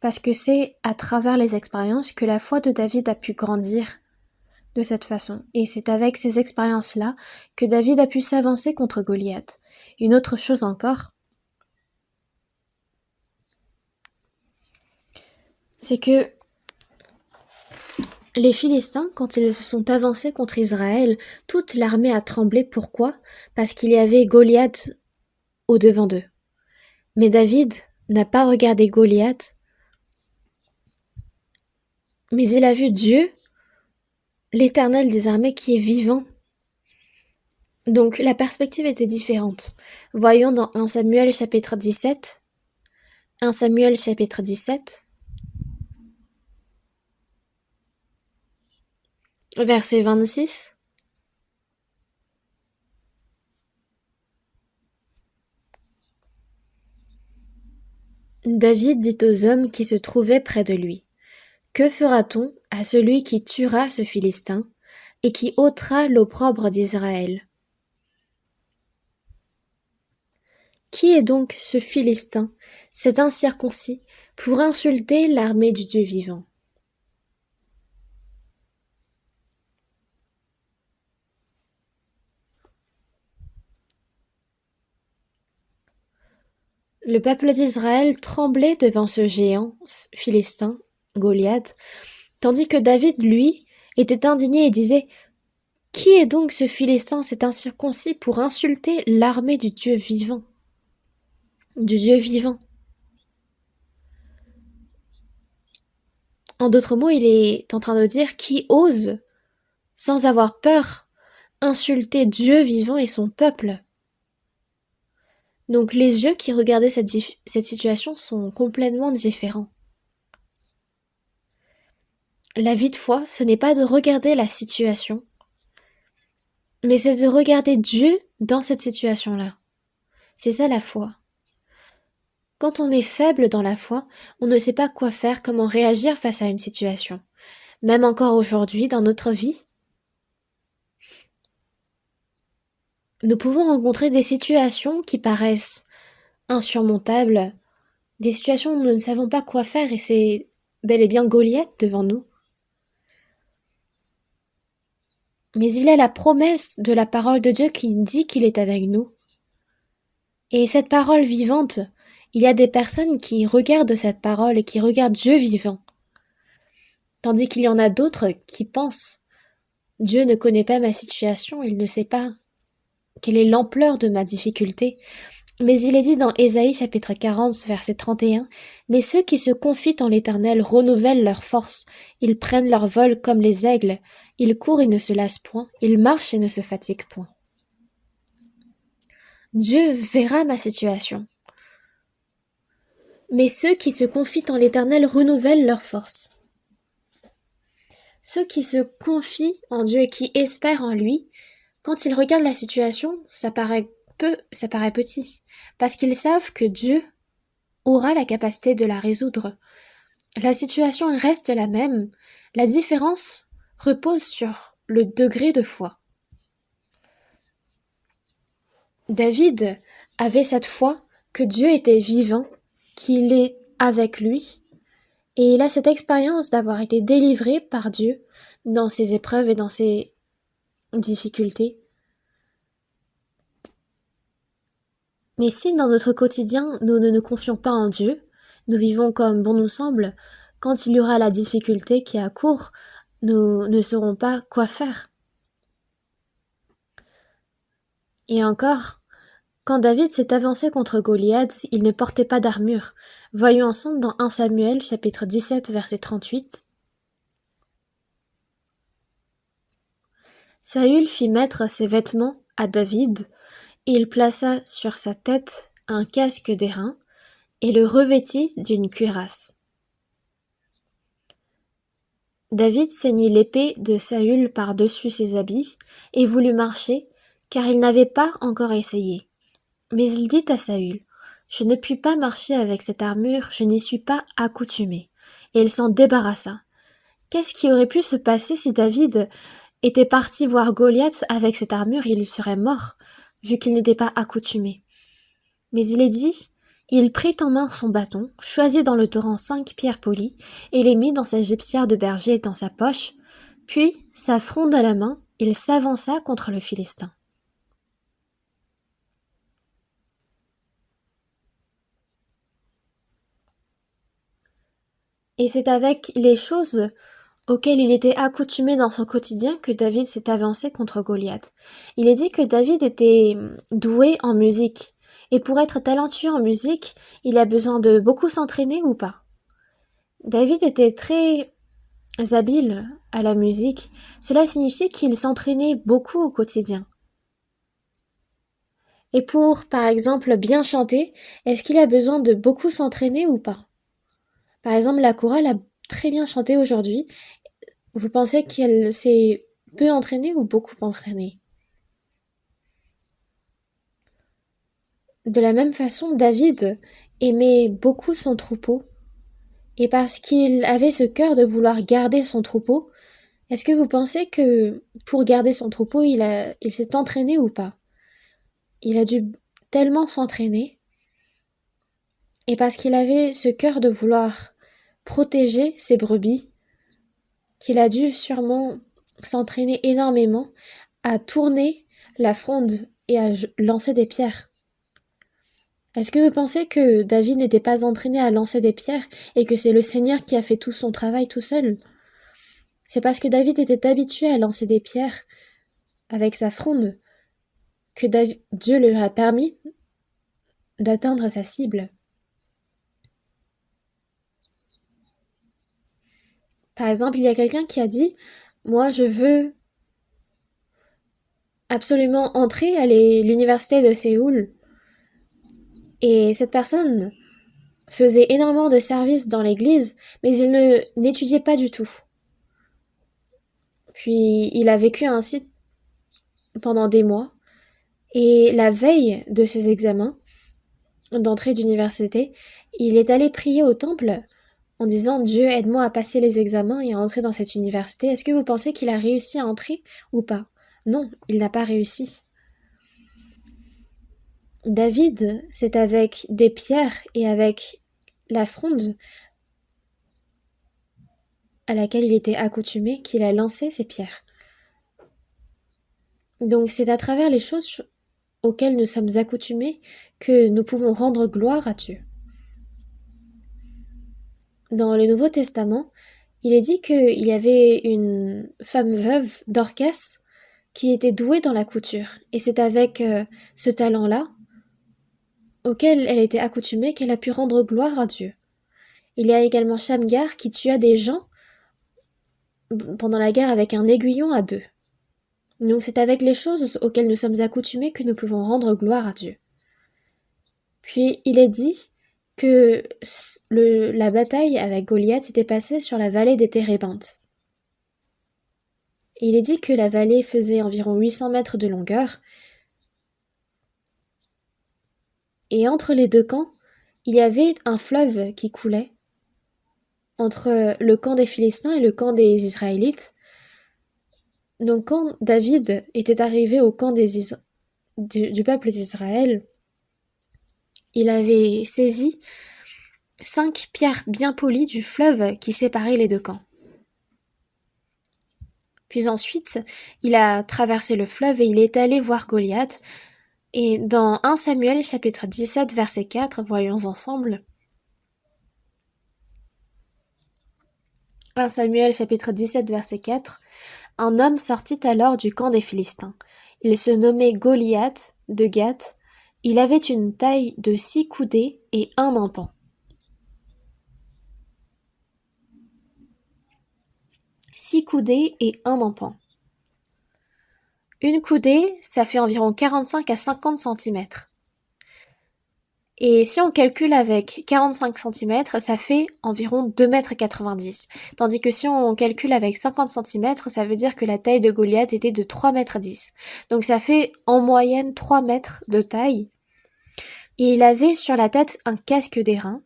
Parce que c'est à travers les expériences que la foi de David a pu grandir de cette façon. Et c'est avec ces expériences-là que David a pu s'avancer contre Goliath. Une autre chose encore, c'est que les Philistins, quand ils se sont avancés contre Israël, toute l'armée a tremblé. Pourquoi ? Parce qu'il y avait Goliath au-devant d'eux. Mais David n'a pas regardé Goliath, mais il a vu Dieu, l'Éternel des armées qui est vivant. Donc la perspective était différente. Voyons dans 1 Samuel chapitre 17. 1 Samuel chapitre 17. Verset 26. David dit aux hommes qui se trouvaient près de lui: Que fera-t-on à celui qui tuera ce Philistin et qui ôtera l'opprobre d'Israël? Qui est donc ce Philistin, cet incirconcis, pour insulter l'armée du Dieu vivant? Le peuple d'Israël tremblait devant ce géant philistin, Goliath, tandis que David, lui, était indigné et disait: Qui est donc ce Philistin, cet incirconcis, pour insulter l'armée du Dieu vivant? Du Dieu vivant. En d'autres mots, il est en train de dire: Qui ose, sans avoir peur, insulter Dieu vivant et son peuple? Donc les yeux qui regardaient cette situation sont complètement différents. La vie de foi, ce n'est pas de regarder la situation, mais c'est de regarder Dieu dans cette situation-là. C'est ça la foi. Quand on est faible dans la foi, on ne sait pas quoi faire, comment réagir face à une situation. Même encore aujourd'hui, dans notre vie, nous pouvons rencontrer des situations qui paraissent insurmontables, des situations où nous ne savons pas quoi faire et c'est bel et bien Goliath devant nous. Mais il est la promesse de la parole de Dieu qui dit qu'il est avec nous. Et cette parole vivante, il y a des personnes qui regardent cette parole et qui regardent Dieu vivant. Tandis qu'il y en a d'autres qui pensent: Dieu ne connaît pas ma situation, il ne sait pas quelle est l'ampleur de ma difficulté. Mais il est dit dans Ésaïe chapitre 40 verset 31, Mais ceux qui se confient en l'Éternel renouvellent leur force, ils prennent leur vol comme les aigles, ils courent et ne se lassent point, ils marchent et ne se fatiguent point. Dieu verra ma situation. Mais ceux qui se confient en l'Éternel renouvellent leur force. Ceux qui se confient en Dieu et qui espèrent en lui, quand ils regardent la situation, ça paraît petit, parce qu'ils savent que Dieu aura la capacité de la résoudre. La situation reste la même, la différence repose sur le degré de foi. David avait cette foi que Dieu était vivant, qu'il est avec lui, et il a cette expérience d'avoir été délivré par Dieu dans ses épreuves et dans ses difficultés. Mais si dans notre quotidien, nous ne nous confions pas en Dieu, nous vivons comme bon nous semble, quand il y aura la difficulté qui accourt, nous ne saurons pas quoi faire. Et encore, quand David s'est avancé contre Goliath, il ne portait pas d'armure. Voyons ensemble dans 1 Samuel, chapitre 17, verset 38. Saül fit mettre ses vêtements à David, et il plaça sur sa tête un casque d'airain, et le revêtit d'une cuirasse. David ceignit l'épée de Saül par-dessus ses habits, et voulut marcher, car il n'avait pas encore essayé. Mais il dit à Saül, « Je ne puis pas marcher avec cette armure, je n'y suis pas accoutumé. » Et il s'en débarrassa. Qu'est-ce qui aurait pu se passer si David était parti voir Goliath avec cette armure? Il serait mort, vu qu'il n'était pas accoutumé. Mais il est dit, il prit en main son bâton, choisit dans le torrent 5 pierres polies, et les mit dans sa gibecière de berger dans sa poche, puis, sa fronde à la main, il s'avança contre le Philistin. Et c'est avec les choses auxquelles il était accoutumé dans son quotidien que David s'est avancé contre Goliath. Il est dit que David était doué en musique. Et pour être talentueux en musique, il a besoin de beaucoup s'entraîner ou pas? David était très habile à la musique. Cela signifie qu'il s'entraînait beaucoup au quotidien. Et pour, par exemple, bien chanter, est-ce qu'il a besoin de beaucoup s'entraîner ou pas? Par exemple, la chorale a très bien chanté aujourd'hui. Vous pensez qu'elle s'est peu entraînée ou beaucoup entraînée? De la même façon, David aimait beaucoup son troupeau. Et parce qu'il avait ce cœur de vouloir garder son troupeau, est-ce que vous pensez que pour garder son troupeau, il s'est entraîné ou pas? Il a dû tellement s'entraîner. Et parce qu'il avait ce cœur de vouloir protéger ses brebis, qu'il a dû sûrement s'entraîner énormément à tourner la fronde et à lancer des pierres. Est-ce que vous pensez que David n'était pas entraîné à lancer des pierres et que c'est le Seigneur qui a fait tout son travail tout seul? C'est parce que David était habitué à lancer des pierres avec sa fronde que Dieu lui a permis d'atteindre sa cible. Par exemple, il y a quelqu'un qui a dit « Moi, je veux absolument entrer à l'université de Séoul. » Et cette personne faisait énormément de services dans l'église, mais il n'étudiait pas du tout. Puis il a vécu ainsi pendant des mois, et la veille de ses examens d'entrée d'université, il est allé prier au temple en disant « Dieu, aide-moi à passer les examens et à entrer dans cette université ». Est-ce que vous pensez qu'il a réussi à entrer ou pas? Non, il n'a pas réussi. David, c'est avec des pierres et avec la fronde à laquelle il était accoutumé qu'il a lancé ces pierres. Donc c'est à travers les choses auxquelles nous sommes accoutumés que nous pouvons rendre gloire à Dieu. Dans le Nouveau Testament, il est dit qu'il y avait une femme veuve, Dorcas, qui était douée dans la couture. Et c'est avec ce talent-là, auquel elle était accoutumée, qu'elle a pu rendre gloire à Dieu. Il y a également Shamgar qui tua des gens pendant la guerre avec un aiguillon à bœuf. Donc c'est avec les choses auxquelles nous sommes accoutumés que nous pouvons rendre gloire à Dieu. Puis il est dit que la bataille avec Goliath s'était passée sur la vallée des Térébintes. Il est dit que la vallée faisait environ 800 mètres de longueur, et entre les deux camps, il y avait un fleuve qui coulait entre le camp des Philistins et le camp des Israélites. Donc quand David était arrivé au camp du peuple d'Israël, il avait saisi 5 pierres bien polies du fleuve qui séparait les deux camps. Puis ensuite, il a traversé le fleuve et il est allé voir Goliath. Et dans 1 Samuel chapitre 17 verset 4, voyons ensemble. 1 Samuel chapitre 17 verset 4, un homme sortit alors du camp des Philistins. Il se nommait Goliath de Gath. Il avait une taille de 6 coudées et 1 empan. Six coudées et 1 empan. Une coudée, ça fait environ 45 à 50 centimètres. Et si on calcule avec 45 centimètres, ça fait environ 2,90 m. Tandis que si on calcule avec 50 centimètres, ça veut dire que la taille de Goliath était de 3,10 m. Donc ça fait en moyenne 3 mètres de taille. Et il avait sur la tête un casque d'airain.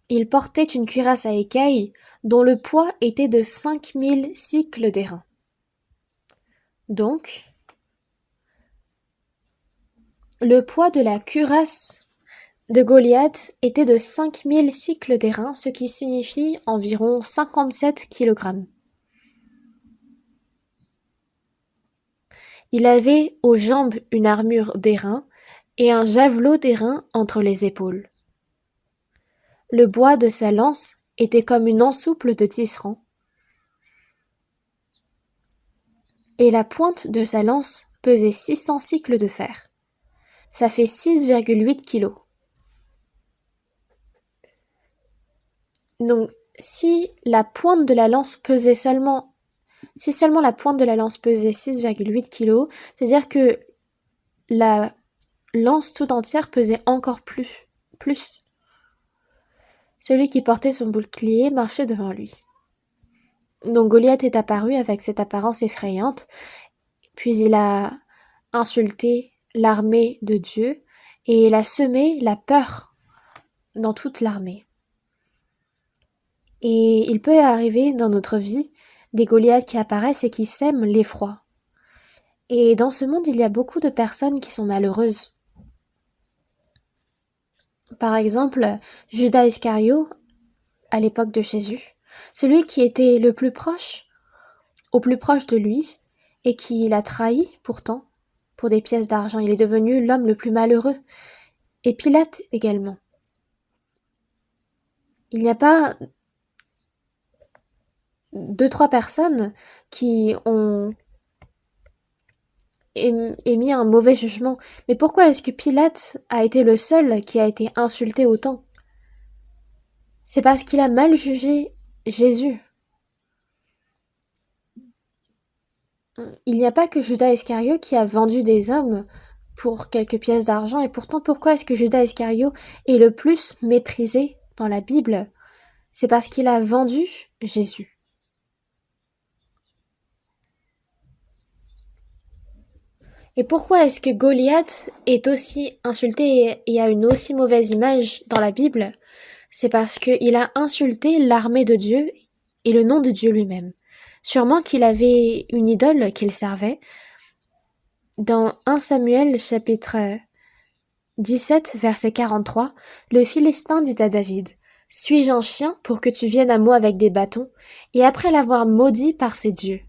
Il portait une cuirasse à écailles dont le poids était de 5000 cycles d'airain. Donc, le poids de la cuirasse de Goliath était de 5000 cycles d'airain, ce qui signifie environ 57 kg. Il avait aux jambes une armure d'airain et un javelot d'airain entre les épaules. Le bois de sa lance était comme une ensouple de tisserand, et la pointe de sa lance pesait 600 cycles de fer. Ça fait 6,8 kg. Donc, si seulement la pointe de la lance pesait 6,8 kg, c'est-à-dire que la lance tout entière pesait encore plus. Celui qui portait son bouclier marchait devant lui. Donc Goliath est apparu avec cette apparence effrayante, puis il a insulté l'armée de Dieu et il a semé la peur dans toute l'armée. Et il peut arriver dans notre vie des Goliaths qui apparaissent et qui sèment l'effroi. Et dans ce monde, il y a beaucoup de personnes qui sont malheureuses. Par exemple, Judas Iscario, à l'époque de Jésus, celui qui était le plus proche, au plus proche de lui, et qui l'a trahi pourtant, pour des pièces d'argent. Il est devenu l'homme le plus malheureux. Et Pilate également. Il n'y a pas 2-3 personnes qui ont émis un mauvais jugement. Mais pourquoi est-ce que Pilate a été le seul qui a été insulté autant? C'est parce qu'il a mal jugé Jésus. Il n'y a pas que Judas Iscario qui a vendu des hommes pour quelques pièces d'argent, et pourtant pourquoi est-ce que Judas Iscario est le plus méprisé dans la Bible? C'est parce qu'il a vendu Jésus. Et pourquoi est-ce que Goliath est aussi insulté et a une aussi mauvaise image dans la Bible? C'est parce qu'il a insulté l'armée de Dieu et le nom de Dieu lui-même. Sûrement qu'il avait une idole qu'il servait. Dans 1 Samuel chapitre 17 verset 43, le Philistin dit à David: « Suis-je un chien pour que tu viennes à moi avec des bâtons, et après l'avoir maudit par ses dieux ?»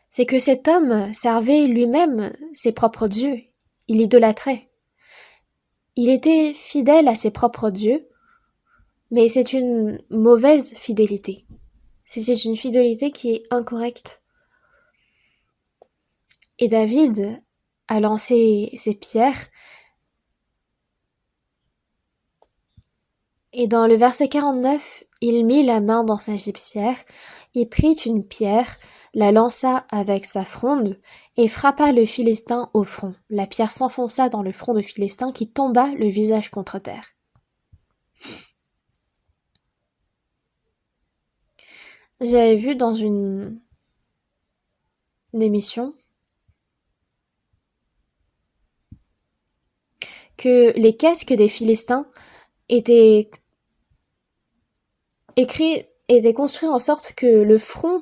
C'est que cet homme servait lui-même ses propres dieux. Il idolâtrait. Il était fidèle à ses propres dieux, mais c'est une mauvaise fidélité. C'est une fidélité qui est incorrecte. Et David a lancé ses pierres, et dans le verset 49, il mit la main dans sa gibecière, il prit une pierre, la lança avec sa fronde, et frappa le Philistin au front. La pierre s'enfonça dans le front du Philistin qui tomba le visage contre terre. J'avais vu dans une émission que les casques des Philistins étaient construits en sorte que le front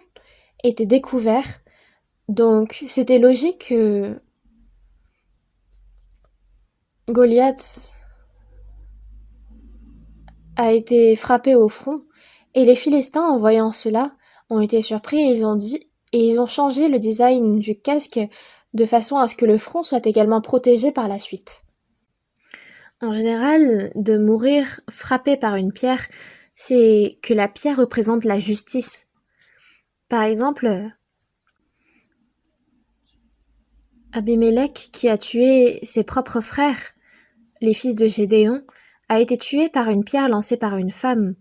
était découvert. Donc c'était logique que Goliath a été frappé au front, et les Philistins, en voyant cela, ont été surpris et ils ont changé le design du casque de façon à ce que le front soit également protégé par la suite. En général, de mourir frappé par une pierre, c'est que la pierre représente la justice. Par exemple, Abimélec, qui a tué ses propres frères, les fils de Gédéon, a été tué par une pierre lancée par une femme.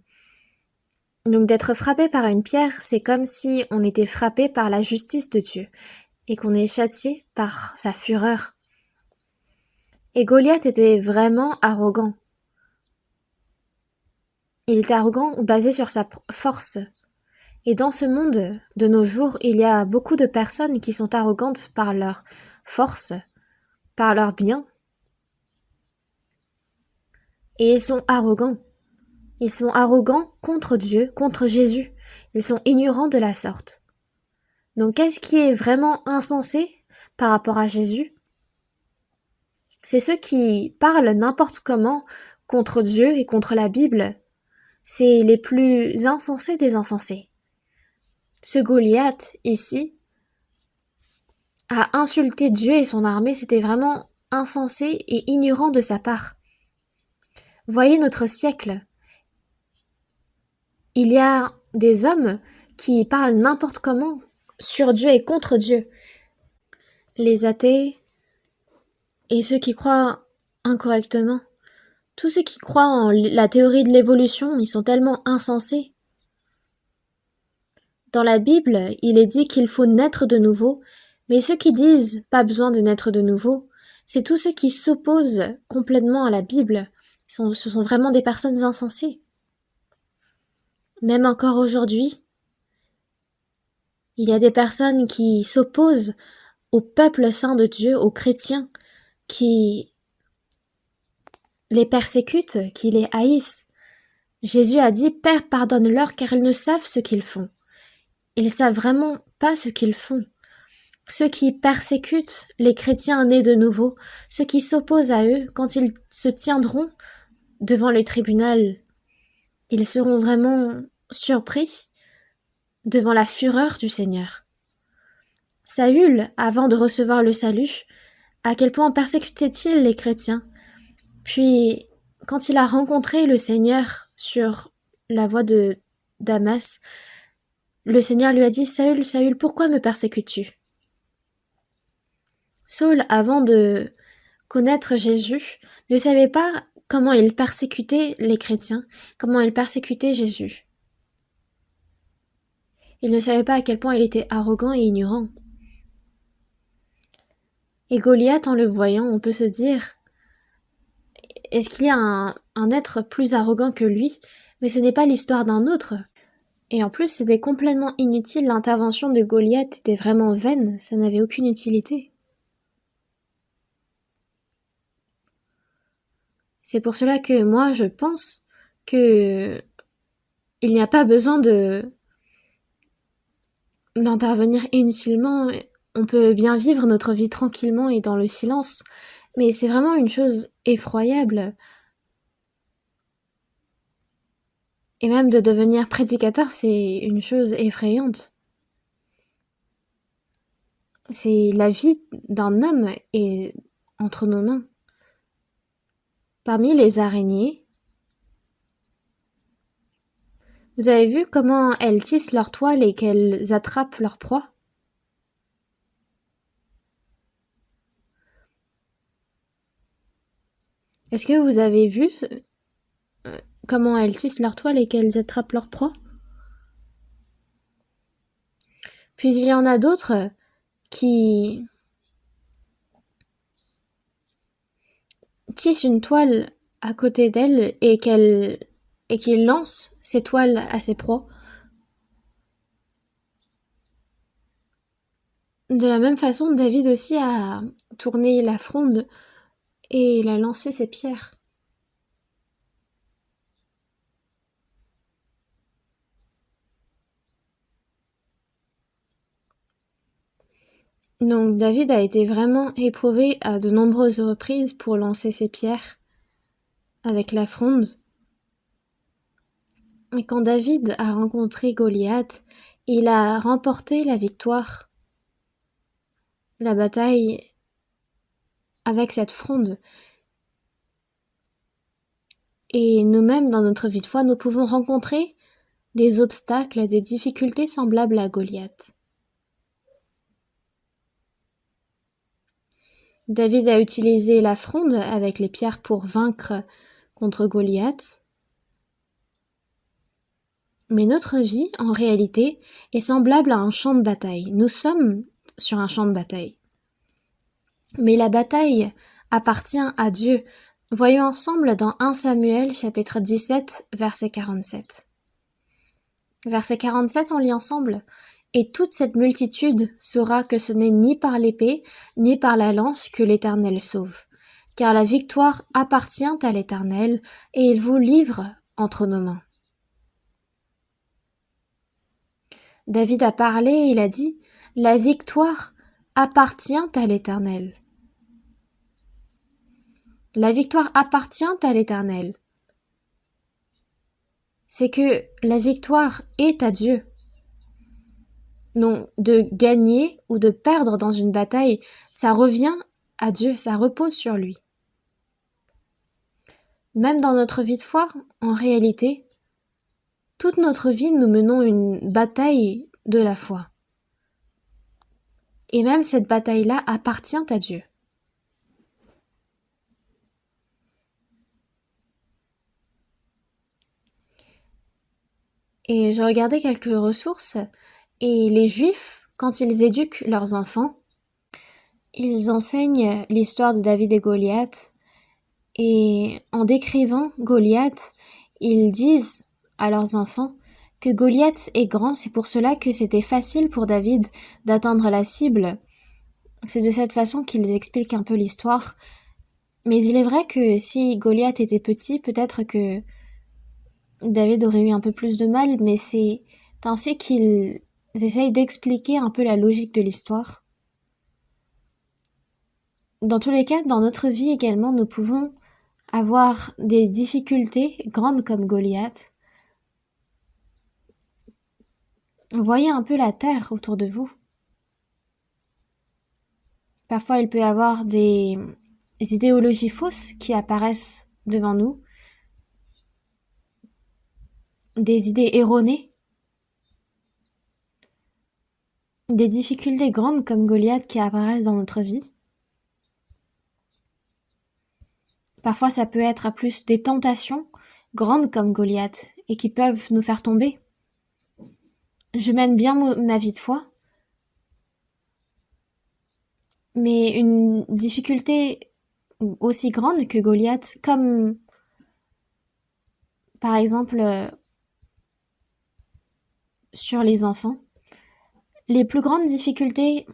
Donc d'être frappé par une pierre, c'est comme si on était frappé par la justice de Dieu et qu'on est châtié par sa fureur. Et Goliath était vraiment arrogant. Il était arrogant basé sur sa force. Et dans ce monde de nos jours, il y a beaucoup de personnes qui sont arrogantes par leur force, par leur bien. Et ils sont arrogants. Ils sont arrogants contre Dieu, contre Jésus. Ils sont ignorants de la sorte. Donc qu'est-ce qui est vraiment insensé par rapport à Jésus? C'est ceux qui parlent n'importe comment contre Dieu et contre la Bible. C'est les plus insensés des insensés. Ce Goliath, ici, a insulté Dieu et son armée, c'était vraiment insensé et ignorant de sa part. Voyez notre siècle. Il y a des hommes qui parlent n'importe comment sur Dieu et contre Dieu. Les athées et ceux qui croient incorrectement. Tous ceux qui croient en la théorie de l'évolution, ils sont tellement insensés. Dans la Bible, il est dit qu'il faut naître de nouveau, mais ceux qui disent pas besoin de naître de nouveau, c'est tous ceux qui s'opposent complètement à la Bible. Ce sont vraiment des personnes insensées. Même encore aujourd'hui, il y a des personnes qui s'opposent au peuple saint de Dieu, aux chrétiens, qui les persécutent, qui les haïssent. Jésus a dit « Père, pardonne-leur car ils ne savent ce qu'ils font ». Ils savent vraiment pas ce qu'ils font. Ceux qui persécutent les chrétiens nés de nouveau, ceux qui s'opposent à eux, quand ils se tiendront devant le tribunal, ils seront vraiment surpris devant la fureur du Seigneur. Saül, avant de recevoir le salut, à quel point persécutait-il les chrétiens? Puis, quand il a rencontré le Seigneur sur la voie de Damas, le Seigneur lui a dit « Saül, Saül, pourquoi me persécutes-tu » Saül, avant de connaître Jésus, ne savait pas comment il persécutait les chrétiens, comment il persécutait Jésus. Il ne savait pas à quel point il était arrogant et ignorant. Et Goliath, en le voyant, on peut se dire, est-ce qu'il y a un être plus arrogant que lui? Mais ce n'est pas l'histoire d'un autre. Et en plus, c'était complètement inutile, l'intervention de Goliath était vraiment vaine, ça n'avait aucune utilité. C'est pour cela que moi, je pense que il n'y a pas besoin d'intervenir inutilement. On peut bien vivre notre vie tranquillement et dans le silence, mais c'est vraiment une chose effroyable. Et même de devenir prédicateur, c'est une chose effrayante. C'est la vie d'un homme est entre nos mains. Parmi les araignées, vous avez vu comment elles tissent leur toile et qu'elles attrapent leur proie? Est-ce que vous avez vu comment elles tissent leur toile et qu'elles attrapent leur proie? Puis il y en a d'autres qui tissent une toile à côté d'elles et qui lancent ces toiles à ses proies. De la même façon, David aussi a tourné la fronde et il a lancé ses pierres. Donc David a été vraiment éprouvé à de nombreuses reprises pour lancer ses pierres avec la fronde. Et quand David a rencontré Goliath, il a remporté la victoire, la bataille avec cette fronde. Et nous-mêmes, dans notre vie de foi, nous pouvons rencontrer des obstacles, des difficultés semblables à Goliath. David a utilisé la fronde avec les pierres pour vaincre contre Goliath. Mais notre vie, en réalité, est semblable à un champ de bataille. Nous sommes sur un champ de bataille. Mais la bataille appartient à Dieu. Voyons ensemble dans 1 Samuel, chapitre 17, verset 47. Verset 47, on lit ensemble. « Et toute cette multitude saura que ce n'est ni par l'épée, ni par la lance que l'Éternel sauve. Car la victoire appartient à l'Éternel, et il vous livre entre nos mains. » David a parlé et il a dit « La victoire appartient à l'Éternel. » La victoire appartient à l'Éternel. C'est que la victoire est à Dieu. Non, de gagner ou de perdre dans une bataille, ça revient à Dieu, ça repose sur lui. Même dans notre vie de foi, en réalité, toute notre vie, nous menons une bataille de la foi. Et même cette bataille-là appartient à Dieu. Et je regardais quelques ressources, et les Juifs, quand ils éduquent leurs enfants, ils enseignent l'histoire de David et Goliath, et en décrivant Goliath, ils disent à leurs enfants que Goliath est grand, c'est pour cela que c'était facile pour David d'atteindre la cible. C'est de cette façon qu'ils expliquent un peu l'histoire. Mais il est vrai que si Goliath était petit, peut-être que David aurait eu un peu plus de mal, mais c'est ainsi qu'ils essayent d'expliquer un peu la logique de l'histoire. Dans tous les cas, dans notre vie également, nous pouvons avoir des difficultés grandes comme Goliath. Voyez un peu la terre autour de vous. Parfois, il peut y avoir des idéologies fausses qui apparaissent devant nous, des idées erronées, des difficultés grandes comme Goliath qui apparaissent dans notre vie. Parfois, ça peut être à plus des tentations grandes comme Goliath et qui peuvent nous faire tomber. Je mène bien ma vie de foi, mais une difficulté aussi grande que Goliath, comme par exemple sur les enfants. Les plus grandes difficultés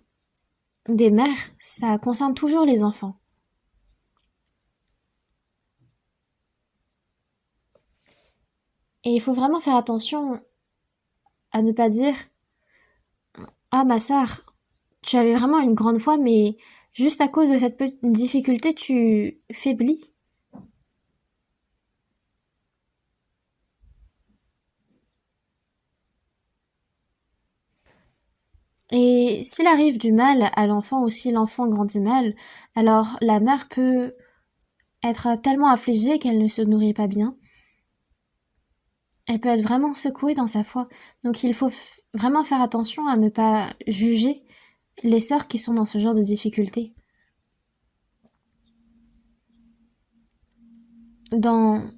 des mères, ça concerne toujours les enfants. Et il faut vraiment faire attention à ne pas dire « Ah ma sœur, tu avais vraiment une grande foi, mais juste à cause de cette petite difficulté, tu faiblis. » Et s'il arrive du mal à l'enfant ou si l'enfant grandit mal, alors la mère peut être tellement affligée qu'elle ne se nourrit pas bien. Elle peut être vraiment secouée dans sa foi. Donc il faut vraiment faire attention à ne pas juger les sœurs qui sont dans ce genre de difficultés. Dans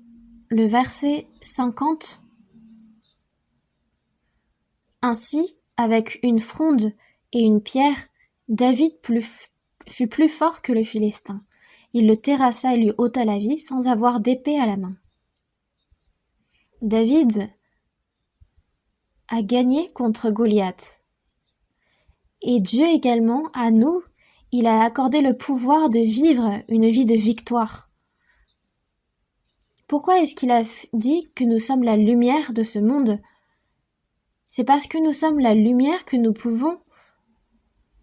le verset 50, « Ainsi, avec une fronde et une pierre, David fut plus fort que le Philistin. Il le terrassa et lui ôta la vie sans avoir d'épée à la main. » David a gagné contre Goliath. Et Dieu également, à nous, il a accordé le pouvoir de vivre une vie de victoire. Pourquoi est-ce qu'il a dit que nous sommes la lumière de ce monde ? C'est parce que nous sommes la lumière que nous pouvons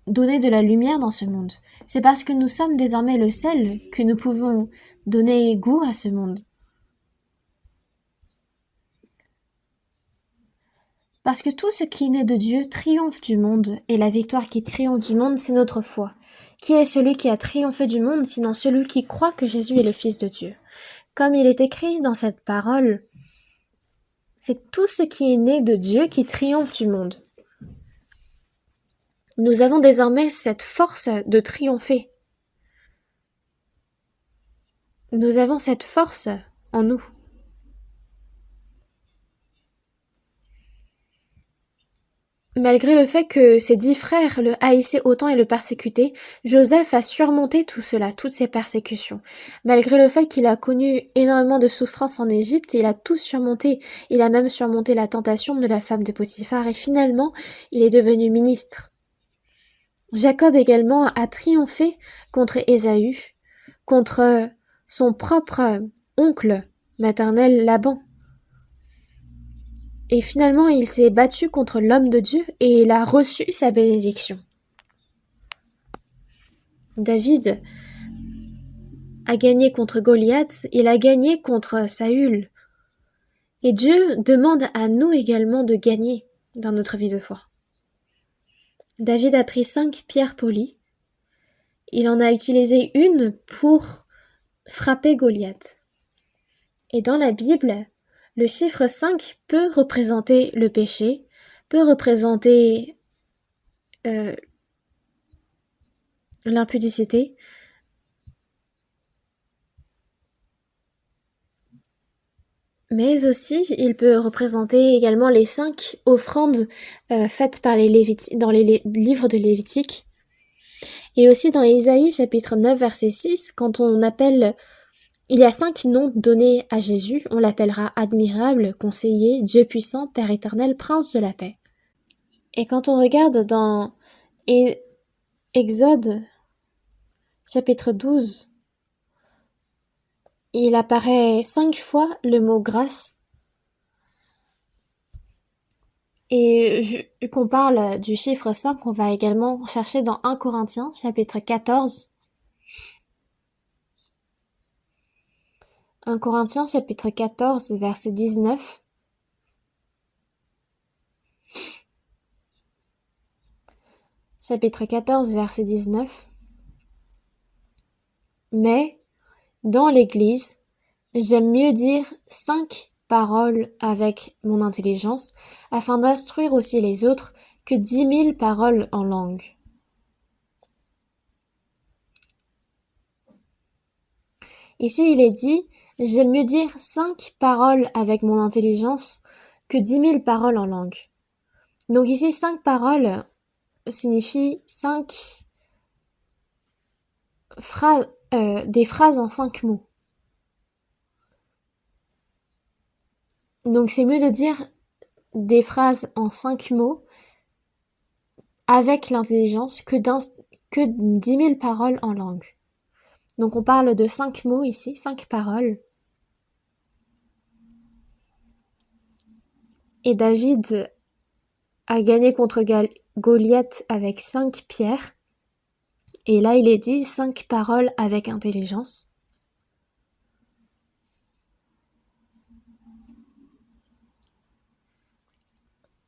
donner de la lumière dans ce monde. C'est parce que nous sommes désormais le sel que nous pouvons donner goût à ce monde. Parce que tout ce qui naît de Dieu triomphe du monde, et la victoire qui triomphe du monde, c'est notre foi, Qui est celui qui a triomphé du monde, sinon celui qui croit que Jésus est le Fils de Dieu? Comme il est écrit dans cette parole, c'est tout ce qui est né de Dieu qui triomphe du monde. Nous avons désormais cette force de triompher. Nous avons cette force en nous. Malgré le fait que ses 10 frères le haïssaient autant et le persécutaient, Joseph a surmonté tout cela, toutes ces persécutions. Malgré le fait qu'il a connu énormément de souffrances en Égypte, il a tout surmonté. Il a même surmonté la tentation de la femme de Potiphar et finalement, il est devenu ministre. Jacob également a triomphé contre Ésaü, contre son propre oncle maternel Laban. Et finalement, il s'est battu contre l'homme de Dieu et il a reçu sa bénédiction. David a gagné contre Goliath, il a gagné contre Saül. Et Dieu demande à nous également de gagner dans notre vie de foi. David a pris 5 pierres polies. Il en a utilisé une pour frapper Goliath. Et dans la Bible, le chiffre 5 peut représenter le péché, peut représenter l'impudicité, mais aussi il peut représenter également les 5 offrandes faites par les Lévites, dans les livres de Lévitique. Et aussi dans Ésaïe chapitre 9 verset 6, quand on appelle... Il y a 5 noms donnés à Jésus, on l'appellera admirable, conseiller, Dieu puissant, Père éternel, prince de la paix. Et quand on regarde dans Exode chapitre 12, il apparaît 5 fois le mot grâce. Et vu qu'on parle du chiffre 5, on va également chercher dans 1 Corinthiens chapitre 14. 1 Corinthiens chapitre 14 verset 19. Chapitre 14 verset 19. Mais, dans l'Église, j'aime mieux dire 5 paroles avec mon intelligence, afin d'instruire aussi les autres, que 10 000 paroles en langue. Ici, il est dit, j'aime mieux dire 5 paroles avec mon intelligence que 10 000 paroles en langue. Donc ici, 5 paroles signifie 5 phrases, des phrases en 5 mots. Donc c'est mieux de dire des phrases en 5 mots avec l'intelligence que 10 000 paroles en langue. Donc on parle de 5 mots ici, 5 paroles. Et David a gagné contre Goliath avec 5 pierres. Et là il est dit 5 paroles avec intelligence.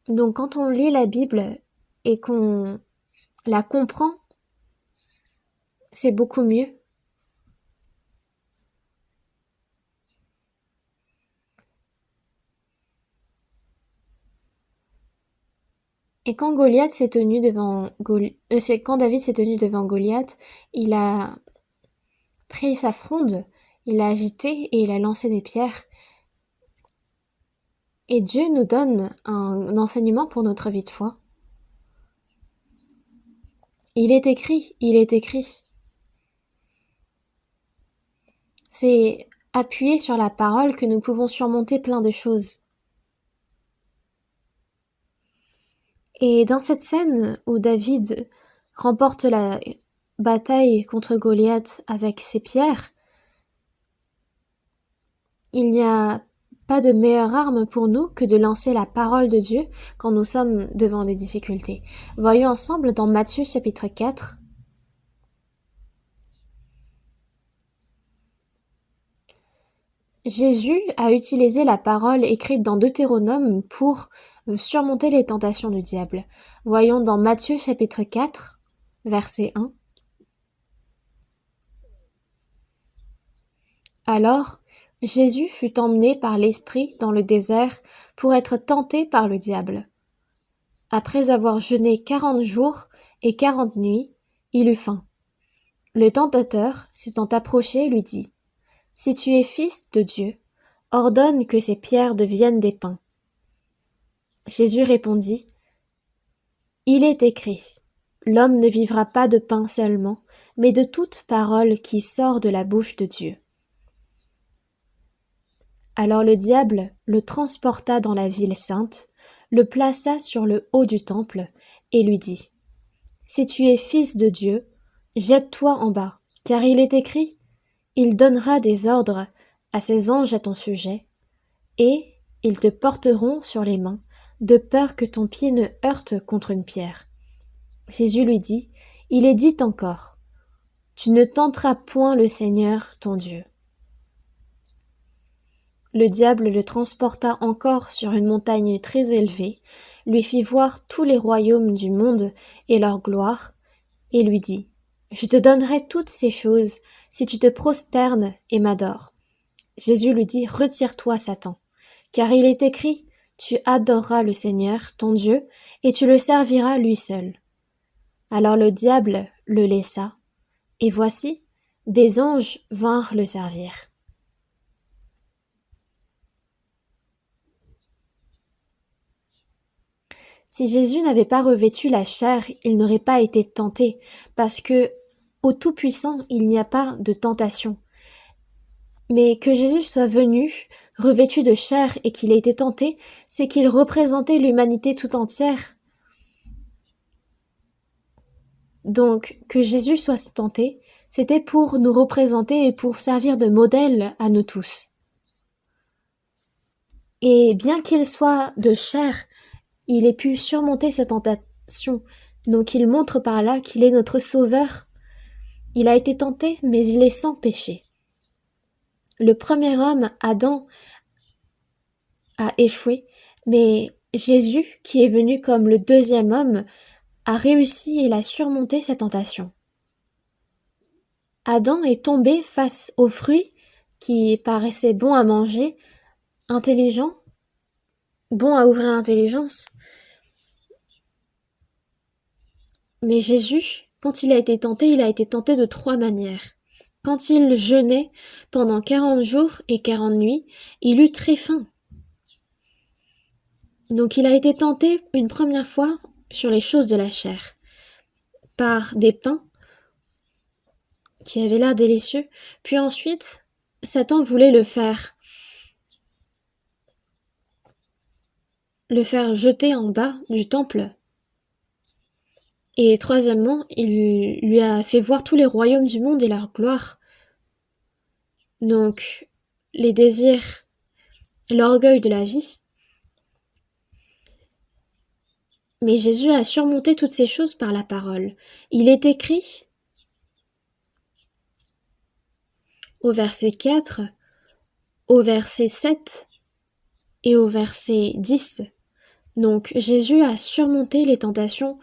Donc quand on lit la Bible et qu'on la comprend, c'est beaucoup mieux. Et quand David s'est tenu devant Goliath, il a pris sa fronde, il l'a agité et il a lancé des pierres. Et Dieu nous donne un enseignement pour notre vie de foi. Il est écrit. C'est appuyé sur la parole que nous pouvons surmonter plein de choses. Et dans cette scène où David remporte la bataille contre Goliath avec ses pierres, il n'y a pas de meilleure arme pour nous que de lancer la parole de Dieu quand nous sommes devant des difficultés. Voyons ensemble dans Matthieu chapitre 4. Jésus a utilisé la parole écrite dans Deutéronome pour surmonter les tentations du diable. Voyons dans Matthieu chapitre 4, verset 1. Alors, Jésus fut emmené par l'Esprit dans le désert pour être tenté par le diable. Après avoir jeûné 40 jours et 40 nuits, il eut faim. Le tentateur, s'étant approché, lui dit: Si tu es fils de Dieu, ordonne que ces pierres deviennent des pains. Jésus répondit: Il est écrit, l'homme ne vivra pas de pain seulement, mais de toute parole qui sort de la bouche de Dieu. Alors le diable le transporta dans la ville sainte, le plaça sur le haut du temple, et lui dit: Si tu es fils de Dieu, jette-toi en bas, car il est écrit, il donnera des ordres à ses anges à ton sujet, et ils te porteront sur les mains, de peur que ton pied ne heurte contre une pierre. Jésus lui dit: Il est dit encore, tu ne tenteras point le Seigneur ton Dieu. Le diable le transporta encore sur une montagne très élevée, lui fit voir tous les royaumes du monde et leur gloire, et lui dit: Je te donnerai toutes ces choses si tu te prosternes et m'adores. Jésus lui dit: Retire-toi, Satan, car il est écrit: Tu adoreras le Seigneur, ton Dieu, et tu le serviras lui seul. Alors le diable le laissa, et voici, des anges vinrent le servir. Si Jésus n'avait pas revêtu la chair, il n'aurait pas été tenté, parce que au Tout-Puissant, il n'y a pas de tentation. Mais que Jésus soit venu, revêtu de chair, et qu'il ait été tenté, c'est qu'il représentait l'humanité tout entière. Donc, que Jésus soit tenté, c'était pour nous représenter et pour servir de modèle à nous tous. Et bien qu'il soit de chair, il ait pu surmonter cette tentation. Donc il montre par là qu'il est notre sauveur. Il a été tenté, mais il est sans péché. Le premier homme, Adam, a échoué, mais Jésus, qui est venu comme le deuxième homme, a réussi et il a surmonté cette tentation. Adam est tombé face aux fruits qui paraissaient bons à manger, intelligents, bons à ouvrir l'intelligence. Mais Jésus, quand il a été tenté de 3 manières. Quand il jeûnait pendant 40 jours et 40 nuits, il eut très faim. Donc il a été tenté une première fois sur les choses de la chair, par des pains qui avaient l'air délicieux, puis ensuite, Satan voulait le faire jeter en bas du temple. Et troisièmement, il lui a fait voir tous les royaumes du monde et leur gloire. Donc, les désirs, l'orgueil de la vie. Mais Jésus a surmonté toutes ces choses par la parole. Il est écrit, au verset 4, au verset 7 et au verset 10. Donc, Jésus a surmonté les tentations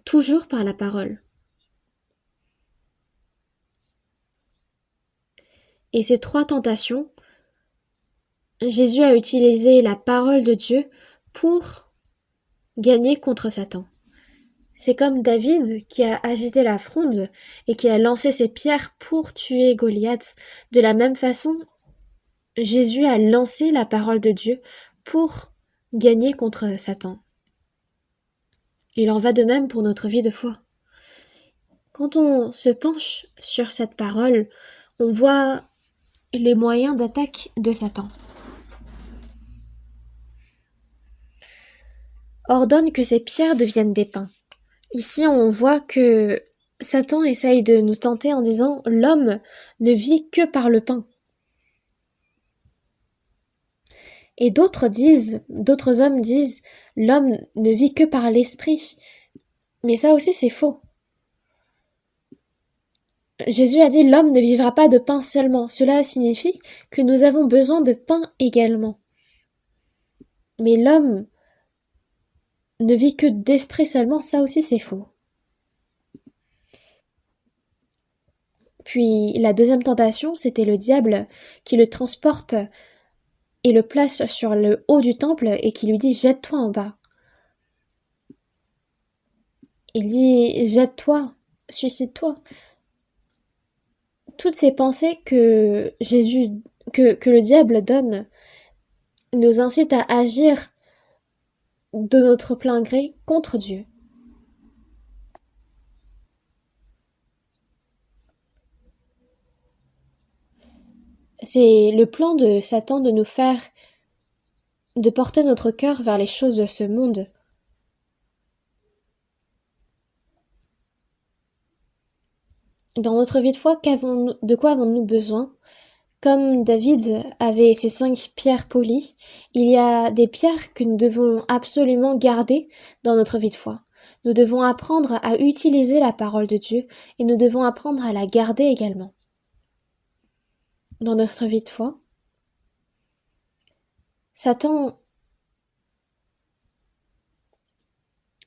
toujours par la parole. Et ces 3 tentations, Jésus a utilisé la parole de Dieu pour gagner contre Satan. C'est comme David qui a agité la fronde et qui a lancé ses pierres pour tuer Goliath. De la même façon, Jésus a lancé la parole de Dieu pour gagner contre Satan. Il en va de même pour notre vie de foi. Quand on se penche sur cette parole, on voit les moyens d'attaque de Satan. Ordonne que ces pierres deviennent des pains. Ici, on voit que Satan essaye de nous tenter en disant « L'homme ne vit que par le pain ». Et d'autres hommes disent « L'homme ne vit que par l'esprit ». Mais ça aussi, c'est faux. Jésus a dit « L'homme ne vivra pas de pain seulement ». Cela signifie que nous avons besoin de pain également. Mais l'homme ne vit que d'esprit seulement, ça aussi c'est faux. Puis la deuxième tentation, c'était le diable qui le transporte et le place sur le haut du temple et qui lui dit jette-toi en bas. Il dit jette-toi, suicide-toi. Toutes ces pensées que que le diable donne, nous incitent à agir de notre plein gré contre Dieu. C'est le plan de Satan de porter notre cœur vers les choses de ce monde. Dans notre vie de foi, de quoi avons-nous besoin? Comme David avait ses 5 pierres polies, il y a des pierres que nous devons absolument garder dans notre vie de foi. Nous devons apprendre à utiliser la parole de Dieu et nous devons apprendre à la garder également. Dans notre vie de foi, Satan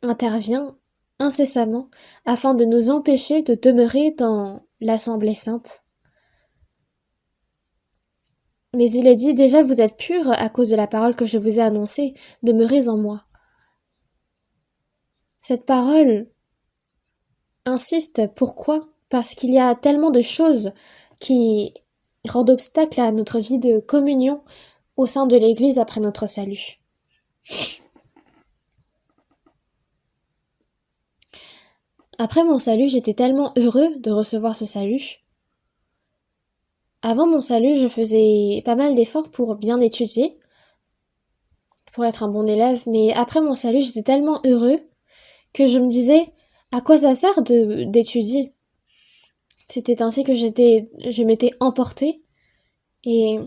intervient incessamment afin de nous empêcher de demeurer dans l'Assemblée sainte. Mais il est dit, déjà vous êtes purs à cause de la parole que je vous ai annoncée, demeurez en moi. Cette parole insiste, pourquoi? Parce qu'il y a tellement de choses qui rendent obstacle à notre vie de communion au sein de l'Église après notre salut. Après mon salut, j'étais tellement heureux de recevoir ce salut. Avant mon salut, je faisais pas mal d'efforts pour bien étudier, pour être un bon élève, mais après mon salut, j'étais tellement heureux que je me disais, à quoi ça sert d'étudier? C'était ainsi que je m'étais emportée, et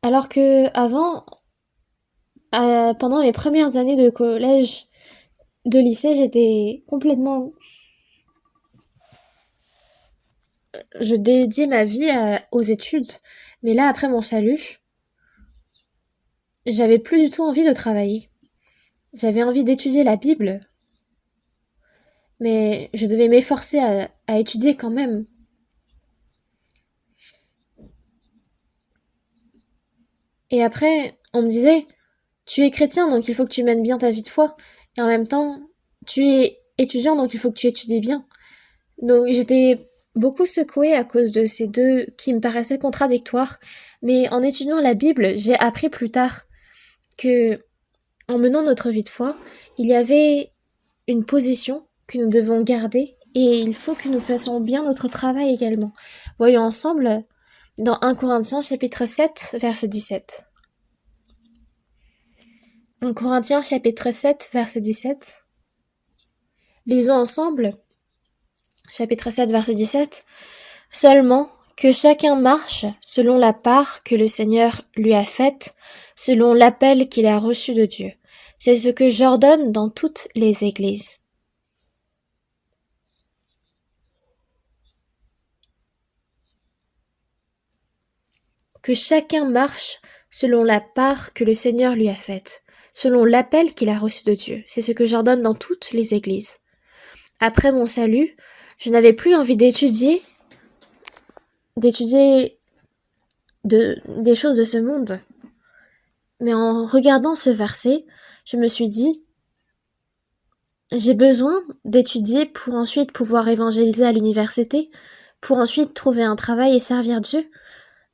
alors que avant, pendant mes premières années de collège, de lycée, je dédiais ma vie aux études. Mais là, après mon salut, j'avais plus du tout envie de travailler. J'avais envie d'étudier la Bible, mais je devais m'efforcer à étudier quand même. Et après, on me disait, tu es chrétien, donc il faut que tu mènes bien ta vie de foi. Et en même temps, tu es étudiant, donc il faut que tu étudies bien. Donc j'étais beaucoup secouée à cause de ces deux qui me paraissaient contradictoires. Mais en étudiant la Bible, j'ai appris plus tard que, en menant notre vie de foi, il y avait une position que nous devons garder et il faut que nous fassions bien notre travail également. Voyons ensemble dans 1 Corinthiens chapitre 7 verset 17. 1 Corinthiens chapitre 7 verset 17. Lisons ensemble. Chapitre 7 verset 17. Seulement que chacun marche selon la part que le Seigneur lui a faite, selon l'appel qu'il a reçu de Dieu. C'est ce que j'ordonne dans toutes les églises. Que chacun marche selon la part que le Seigneur lui a faite, selon l'appel qu'il a reçu de Dieu. C'est ce que j'ordonne dans toutes les églises. Après mon salut, je n'avais plus envie d'étudier des choses de ce monde. Mais en regardant ce verset, je me suis dit, j'ai besoin d'étudier pour ensuite pouvoir évangéliser à l'université, pour ensuite trouver un travail et servir Dieu.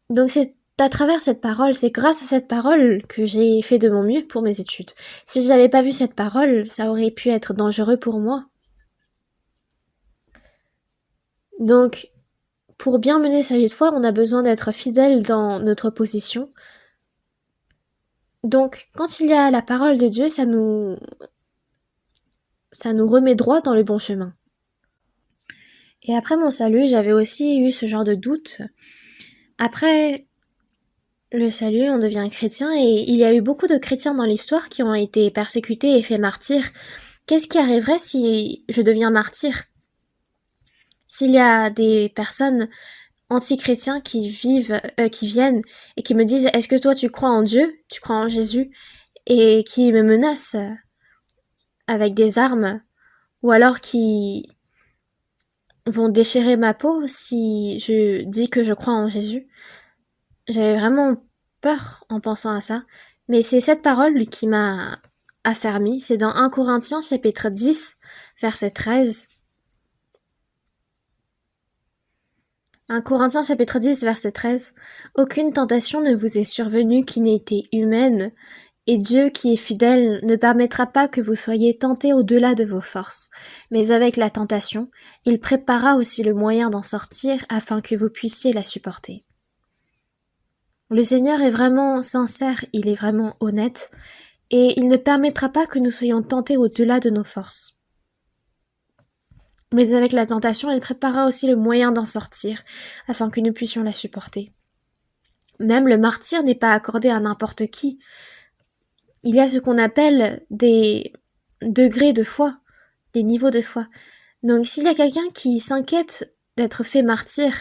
Donc c'est à travers cette parole, c'est grâce à cette parole que j'ai fait de mon mieux pour mes études. Si je n'avais pas vu cette parole, ça aurait pu être dangereux pour moi. Donc, pour bien mener sa vie de foi, on a besoin d'être fidèle dans notre position. Donc, quand il y a la parole de Dieu, ça nous remet droit dans le bon chemin. Et après mon salut, j'avais aussi eu ce genre de doute. Après le salut, on devient chrétien et il y a eu beaucoup de chrétiens dans l'histoire qui ont été persécutés et faits martyrs. Qu'est-ce qui arriverait si je deviens martyr? S'il y a des personnes anti-chrétiens qui viennent et qui me disent est-ce que toi tu crois en Dieu, tu crois en Jésus, et qui me menacent avec des armes, ou alors qui vont déchirer ma peau si je dis que je crois en Jésus. J'avais vraiment peur en pensant à ça, mais c'est cette parole qui m'a affermi. C'est dans 1 Corinthiens chapitre 10, verset 13. 1 Corinthiens chapitre 10, verset 13. Aucune tentation ne vous est survenue qui n'ait été humaine, et Dieu qui est fidèle ne permettra pas que vous soyez tentés au-delà de vos forces. Mais avec la tentation, il préparera aussi le moyen d'en sortir afin que vous puissiez la supporter. Le Seigneur est vraiment sincère, il est vraiment honnête, et il ne permettra pas que nous soyons tentés au-delà de nos forces. Mais avec la tentation, il préparera aussi le moyen d'en sortir, afin que nous puissions la supporter. Même le martyre n'est pas accordé à n'importe qui. Il y a ce qu'on appelle des degrés de foi, des niveaux de foi. Donc s'il y a quelqu'un qui s'inquiète d'être fait martyr,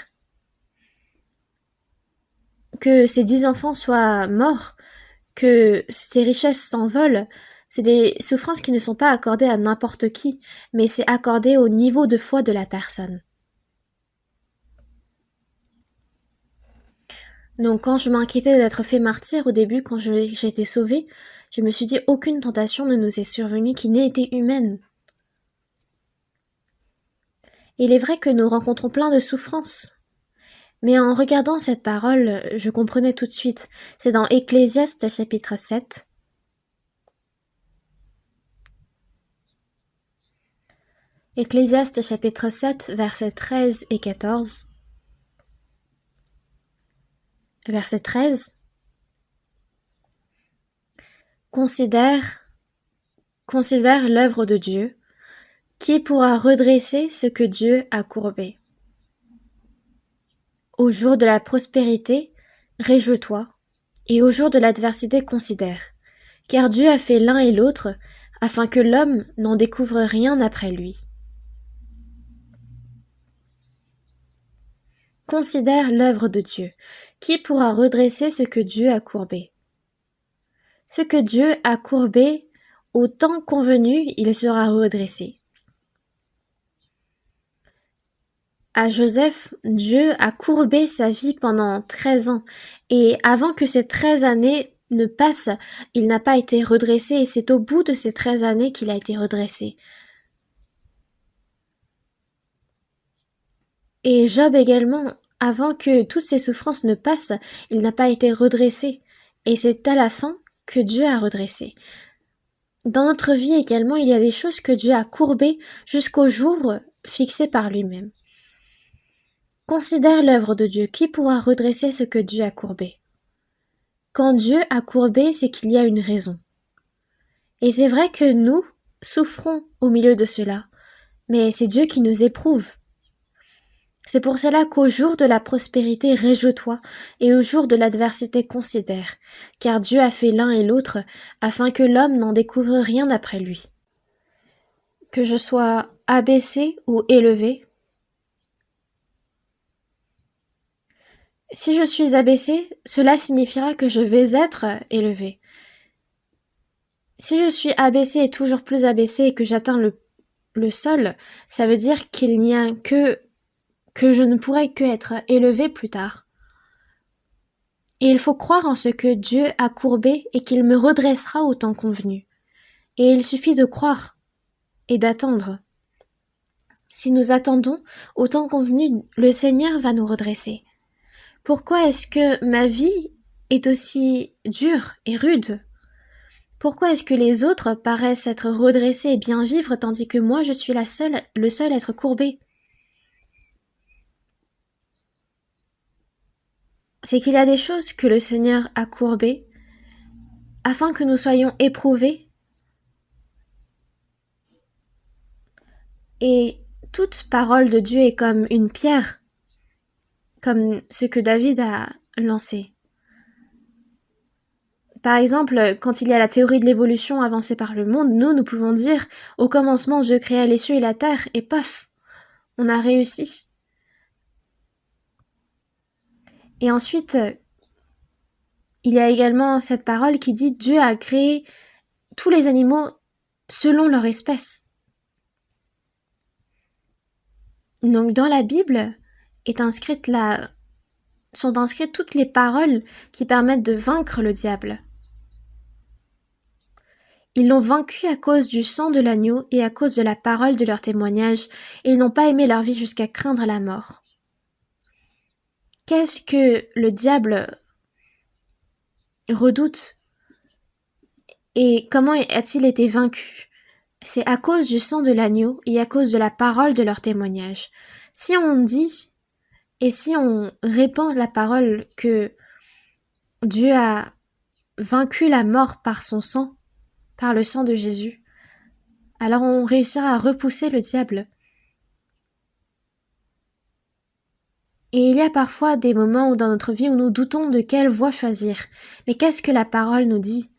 que ses 10 enfants soient morts, que ses richesses s'envolent, c'est des souffrances qui ne sont pas accordées à n'importe qui, mais c'est accordé au niveau de foi de la personne. Donc quand je m'inquiétais d'être fait martyr au début, quand j'ai été sauvée, je me suis dit aucune tentation ne nous est survenue qui n'ait été humaine. Il est vrai que nous rencontrons plein de souffrances. Mais en regardant cette parole, je comprenais tout de suite. C'est dans Ecclésiaste chapitre 7. Ecclésiaste chapitre 7, versets 13 et 14. Verset 13. Considère l'œuvre de Dieu. Qui pourra redresser ce que Dieu a courbé? Au jour de la prospérité, réjouis-toi, et au jour de l'adversité, considère. Car Dieu a fait l'un et l'autre, afin que l'homme n'en découvre rien après lui. Considère l'œuvre de Dieu. Qui pourra redresser ce que Dieu a courbé? Ce que Dieu a courbé, au temps convenu, il sera redressé. À Joseph, Dieu a courbé sa vie pendant 13 ans, et avant que ces 13 années ne passent, il n'a pas été redressé, et c'est au bout de ces 13 années qu'il a été redressé. Et Job également, avant que toutes ces souffrances ne passent, il n'a pas été redressé, et c'est à la fin que Dieu a redressé. Dans notre vie également, il y a des choses que Dieu a courbées jusqu'au jour fixé par lui-même. Considère l'œuvre de Dieu. Qui pourra redresser ce que Dieu a courbé? Quand Dieu a courbé, c'est qu'il y a une raison. Et c'est vrai que nous souffrons au milieu de cela, mais c'est Dieu qui nous éprouve. C'est pour cela qu'au jour de la prospérité, réjouis-toi, et au jour de l'adversité, considère, car Dieu a fait l'un et l'autre, afin que l'homme n'en découvre rien après lui. Que je sois abaissé ou élevé, si je suis abaissé, cela signifiera que je vais être élevé. Si je suis abaissé et toujours plus abaissé et que j'atteins le sol, ça veut dire qu'il n'y a que je ne pourrai que être élevé plus tard. Et il faut croire en ce que Dieu a courbé et qu'il me redressera au temps convenu. Et il suffit de croire et d'attendre. Si nous attendons au temps convenu, le Seigneur va nous redresser. Pourquoi est-ce que ma vie est aussi dure et rude? Pourquoi est-ce que les autres paraissent être redressés et bien vivre tandis que moi je suis le seul à être courbé? C'est qu'il y a des choses que le Seigneur a courbées afin que nous soyons éprouvés. Et toute parole de Dieu est comme une pierre, comme ce que David a lancé. Par exemple, quand il y a la théorie de l'évolution avancée par le monde, nous pouvons dire « Au commencement, Dieu créa les cieux et la terre » et paf, on a réussi. Et ensuite, il y a également cette parole qui dit « Dieu a créé tous les animaux selon leur espèce. Donc dans la Bible sont inscrites toutes les paroles qui permettent de vaincre le diable. Ils l'ont vaincu à cause du sang de l'agneau et à cause de la parole de leur témoignage, et ils n'ont pas aimé leur vie jusqu'à craindre la mort. Qu'est-ce que le diable redoute et comment a-t-il été vaincu? C'est à cause du sang de l'agneau et à cause de la parole de leur témoignage. Si on dit et si on répand la parole que Dieu a vaincu la mort par son sang, par le sang de Jésus, alors on réussira à repousser le diable. Et il y a parfois des moments dans notre vie où nous doutons de quelle voie choisir. Mais qu'est-ce que la parole nous dit?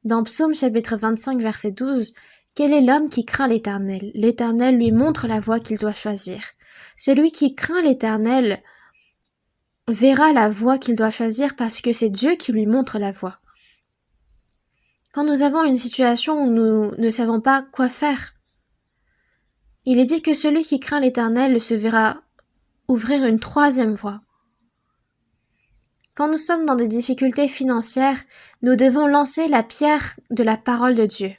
Dans Psaume chapitre 25 verset 12, « Quel est l'homme qui craint l'Éternel? L'Éternel lui montre la voie qu'il doit choisir. Celui qui craint l'Éternel verra la voie qu'il doit choisir parce que c'est Dieu qui lui montre la voie. » Quand nous avons une situation où nous ne savons pas quoi faire, il est dit que celui qui craint l'Éternel se verra ouvrir une troisième voie. Quand nous sommes dans des difficultés financières, nous devons lancer la pierre de la parole de Dieu.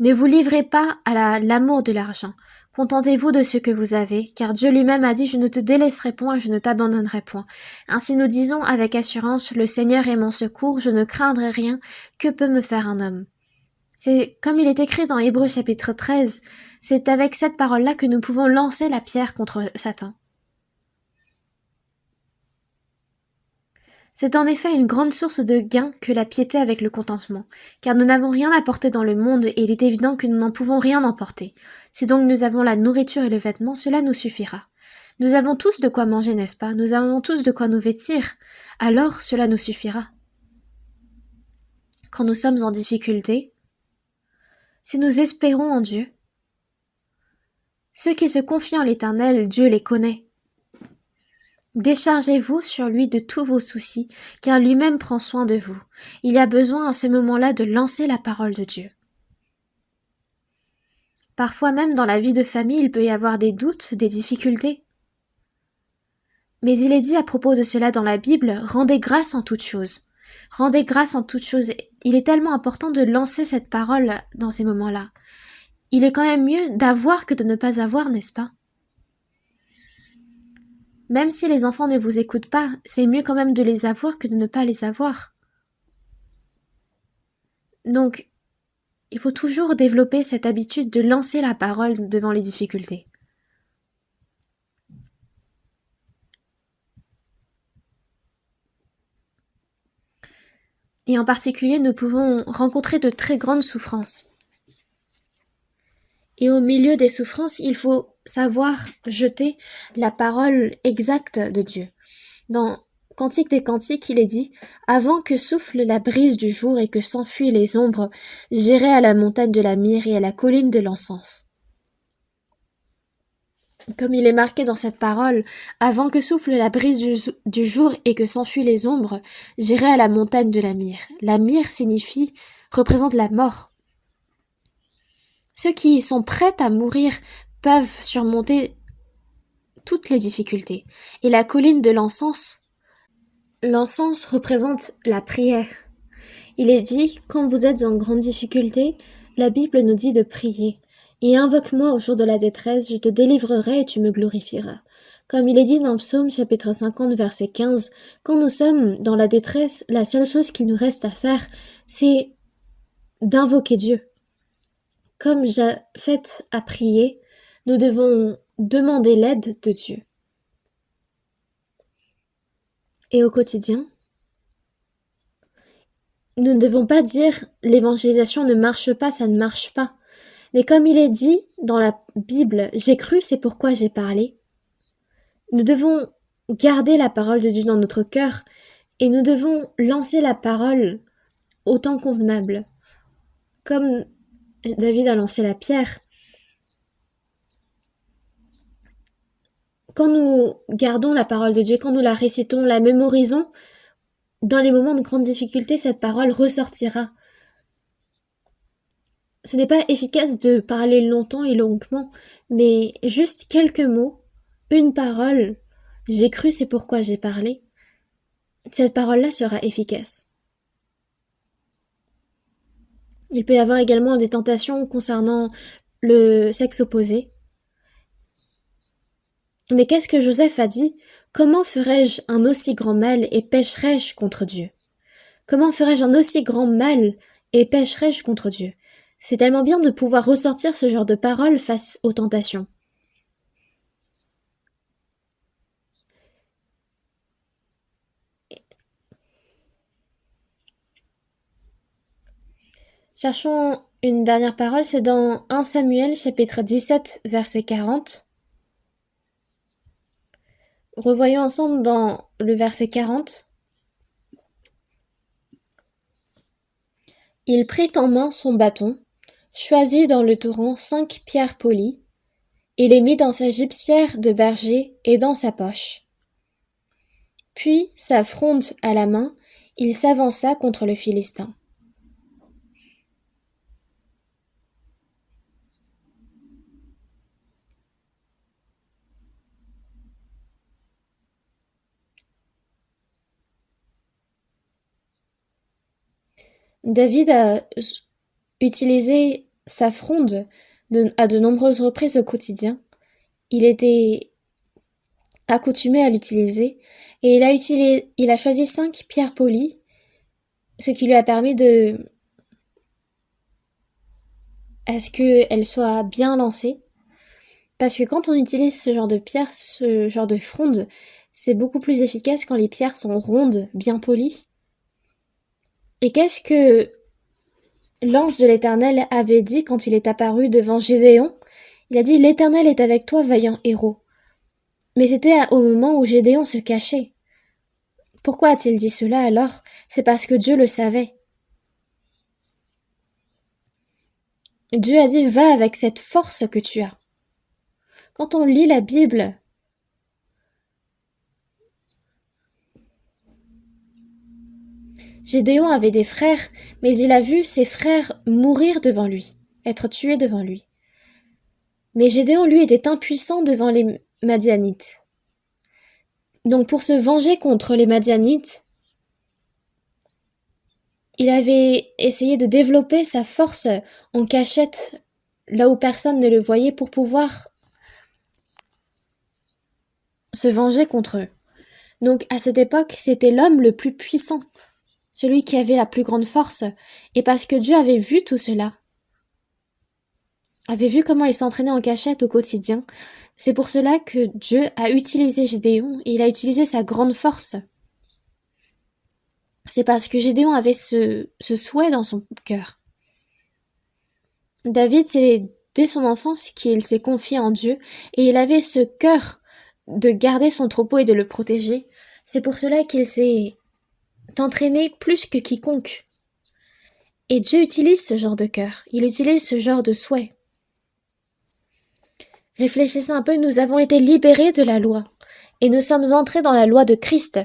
Ne vous livrez pas à l'amour de l'argent. Contentez-vous de ce que vous avez, car Dieu lui-même a dit « Je ne te délaisserai point, je ne t'abandonnerai point ». Ainsi nous disons avec assurance « Le Seigneur est mon secours, je ne craindrai rien, que peut me faire un homme ?» C'est comme il est écrit dans Hébreux chapitre 13, c'est avec cette parole-là que nous pouvons lancer la pierre contre Satan. C'est en effet une grande source de gain que la piété avec le contentement, car nous n'avons rien à porter dans le monde et il est évident que nous n'en pouvons rien emporter. Si donc nous avons la nourriture et le vêtement, cela nous suffira. Nous avons tous de quoi manger, n'est-ce pas? Nous avons tous de quoi nous vêtir. Alors cela nous suffira. Quand nous sommes en difficulté, si nous espérons en Dieu, ceux qui se confient en l'Éternel, Dieu les connaît. Déchargez-vous sur lui de tous vos soucis, car lui-même prend soin de vous. Il y a besoin à ce moment-là de lancer la parole de Dieu. Parfois même dans la vie de famille, il peut y avoir des doutes, des difficultés. Mais il est dit à propos de cela dans la Bible, rendez grâce en toutes choses. Rendez grâce en toutes choses. Il est tellement important de lancer cette parole dans ces moments-là. Il est quand même mieux d'avoir que de ne pas avoir, n'est-ce pas? Même si les enfants ne vous écoutent pas, c'est mieux quand même de les avoir que de ne pas les avoir. Donc, il faut toujours développer cette habitude de lancer la parole devant les difficultés. Et en particulier, nous pouvons rencontrer de très grandes souffrances. Et au milieu des souffrances, il faut savoir jeter la parole exacte de Dieu. Dans Cantique des Cantiques, il est dit « Avant que souffle la brise du jour et que s'enfuient les ombres, j'irai à la montagne de la myrrhe et à la colline de l'encens. » Comme il est marqué dans cette parole, « Avant que souffle la brise du jour et que s'enfuient les ombres, j'irai à la montagne de la myrrhe. » La myrrhe représente la mort. Ceux qui sont prêts à mourir peuvent surmonter toutes les difficultés. Et la colline de l'encens représente la prière. Il est dit, quand vous êtes en grande difficulté, la Bible nous dit de prier. Et invoque-moi au jour de la détresse, je te délivrerai et tu me glorifieras. Comme il est dit dans Psaume chapitre 50 verset 15, quand nous sommes dans la détresse, la seule chose qu'il nous reste à faire, c'est d'invoquer Dieu. Comme Japheth à prier, nous devons demander l'aide de Dieu. Et au quotidien, nous ne devons pas dire l'évangélisation ne marche pas, ça ne marche pas. Mais comme il est dit dans la Bible, j'ai cru, c'est pourquoi j'ai parlé. Nous devons garder la parole de Dieu dans notre cœur et nous devons lancer la parole au temps convenable. Comme David a lancé la pierre. Quand nous gardons la parole de Dieu, quand nous la récitons, la mémorisons, dans les moments de grande difficulté, cette parole ressortira. Ce n'est pas efficace de parler longtemps et longuement, mais juste quelques mots, une parole, j'ai cru, c'est pourquoi j'ai parlé. Cette parole-là sera efficace. Il peut y avoir également des tentations concernant le sexe opposé. Mais qu'est-ce que Joseph a dit? Comment ferais-je un aussi grand mal et pécherais-je contre Dieu? Comment ferais-je un aussi grand mal et pécherais-je contre Dieu? C'est tellement bien de pouvoir ressortir ce genre de paroles face aux tentations. Cherchons une dernière parole, c'est dans 1 Samuel chapitre 17 verset 40. Revoyons ensemble dans le verset 40. Il prit en main son bâton, choisit dans le torrent 5 pierres polies, et les mit dans sa gibecière de berger et dans sa poche. Puis, sa fronde à la main, il s'avança contre le Philistin. David a utilisé sa fronde à de nombreuses reprises au quotidien. Il était accoutumé à l'utiliser et il a choisi 5 pierres polies, ce qui lui a permis à ce qu'elles soient bien lancées. Parce que quand on utilise ce genre de pierre, ce genre de fronde, c'est beaucoup plus efficace quand les pierres sont rondes, bien polies. Et qu'est-ce que l'ange de l'Éternel avait dit quand il est apparu devant Gédéon? Il a dit: «L'Éternel est avec toi, vaillant héros.» Mais c'était au moment où Gédéon se cachait. Pourquoi a-t-il dit cela alors? C'est parce que Dieu le savait. Dieu a dit: «Va avec cette force que tu as.» Quand on lit la Bible, Gédéon avait des frères, mais il a vu ses frères mourir devant lui, être tués devant lui. Mais Gédéon, lui, était impuissant devant les Madianites. Donc pour se venger contre les Madianites, il avait essayé de développer sa force en cachette, là où personne ne le voyait, pour pouvoir se venger contre eux. Donc à cette époque, c'était l'homme le plus puissant, celui qui avait la plus grande force, et parce que Dieu avait vu tout cela, avait vu comment il s'entraînait en cachette au quotidien, c'est pour cela que Dieu a utilisé Gédéon, et il a utilisé sa grande force. C'est parce que Gédéon avait ce souhait dans son cœur. David, c'est dès son enfance qu'il s'est confié en Dieu, et il avait ce cœur de garder son troupeau et de le protéger. C'est pour cela qu'il s'est entraîné plus que quiconque. Et Dieu utilise ce genre de cœur, il utilise ce genre de souhait. Réfléchissez un peu, nous avons été libérés de la loi, et nous sommes entrés dans la loi de Christ.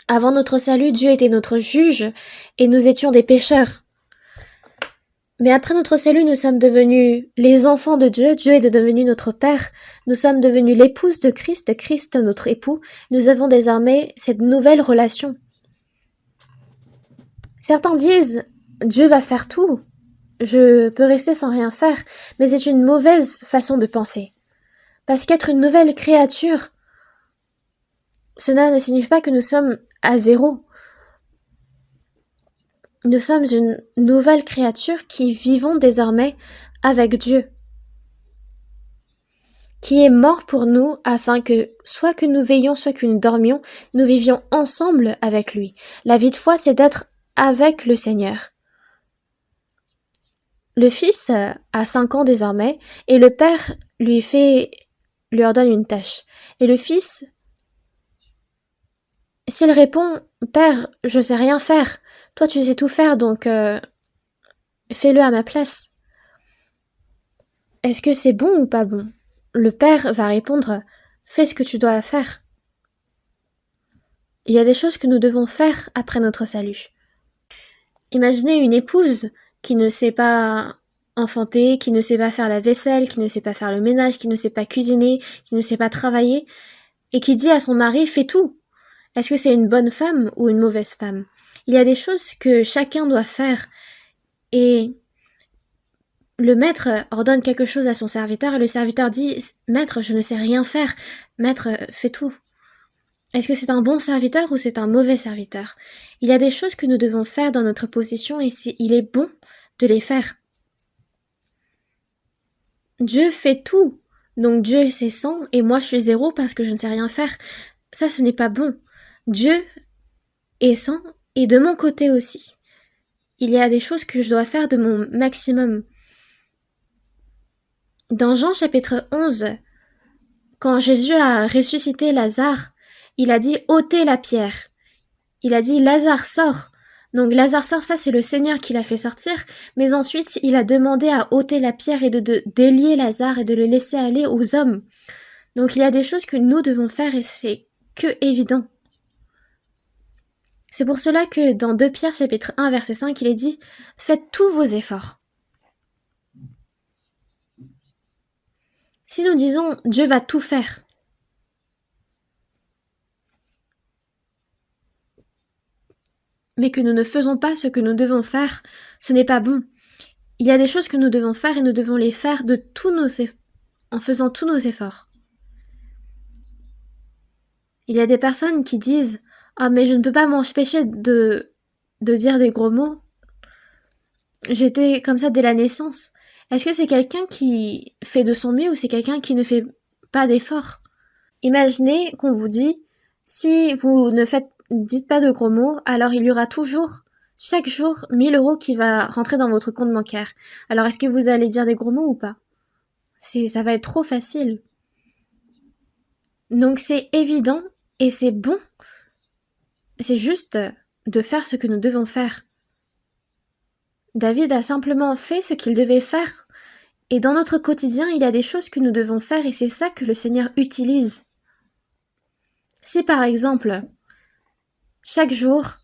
Avant notre salut, Dieu était notre juge, et nous étions des pécheurs. Mais après notre salut, nous sommes devenus les enfants de Dieu, Dieu est devenu notre Père, nous sommes devenus l'épouse de Christ, Christ notre époux, nous avons désormais cette nouvelle relation. Certains disent, Dieu va faire tout, je peux rester sans rien faire, mais c'est une mauvaise façon de penser. Parce qu'être une nouvelle créature, cela ne signifie pas que nous sommes à zéro. Nous sommes une nouvelle créature qui vivons désormais avec Dieu, qui est mort pour nous afin que, soit que nous veillions, soit que nous dormions, nous vivions ensemble avec lui. La vie de foi, c'est d'être avec le Seigneur. Le fils a 5 ans désormais, et le père lui ordonne une tâche. Et le fils, s'il répond, Père, je sais rien faire, toi tu sais tout faire, donc fais-le à ma place. Est-ce que c'est bon ou pas bon? Le père va répondre, fais ce que tu dois faire. Il y a des choses que nous devons faire après notre salut. Imaginez une épouse qui ne sait pas enfanter, qui ne sait pas faire la vaisselle, qui ne sait pas faire le ménage, qui ne sait pas cuisiner, qui ne sait pas travailler, et qui dit à son mari « fais tout ». Est-ce que c'est une bonne femme ou une mauvaise femme? Il y a des choses que chacun doit faire, et le maître ordonne quelque chose à son serviteur, et le serviteur dit « Maître, je ne sais rien faire. Maître, fais tout ». Est-ce que c'est un bon serviteur ou c'est un mauvais serviteur? Il y a des choses que nous devons faire dans notre position et il est bon de les faire. Dieu fait tout. Donc Dieu c'est 100 et moi je suis 0 parce que je ne sais rien faire. Ça, ce n'est pas bon. Dieu est 100 et de mon côté aussi. Il y a des choses que je dois faire de mon maximum. Dans Jean chapitre 11, quand Jésus a ressuscité Lazare, il a dit « ôtez la pierre ». Il a dit « Lazare, sors ». Donc Lazare sort, ça c'est le Seigneur qui l'a fait sortir, mais ensuite il a demandé à ôter la pierre et de délier Lazare et de le laisser aller aux hommes. Donc il y a des choses que nous devons faire et c'est que évident. C'est pour cela que dans 2 Pierre chapitre 1 verset 5 il est dit « Faites tous vos efforts ». Si nous disons « Dieu va tout faire », mais que nous ne faisons pas ce que nous devons faire, ce n'est pas bon. Il y a des choses que nous devons faire et nous devons les faire en faisant tous nos efforts. Il y a des personnes qui disent « Ah mais je ne peux pas m'empêcher de dire des gros mots. J'étais comme ça dès la naissance. » Est-ce que c'est quelqu'un qui fait de son mieux ou c'est quelqu'un qui ne fait pas d'efforts? Imaginez qu'on vous dit « Si vous ne dites pas de gros mots, alors il y aura toujours, chaque jour, 1000 € qui va rentrer dans votre compte bancaire. » Alors est-ce que vous allez dire des gros mots ou pas? Ça va être trop facile. Donc c'est évident et c'est bon. C'est juste de faire ce que nous devons faire. David a simplement fait ce qu'il devait faire. Et dans notre quotidien, il y a des choses que nous devons faire et c'est ça que le Seigneur utilise. Si par exemple, chaque jour,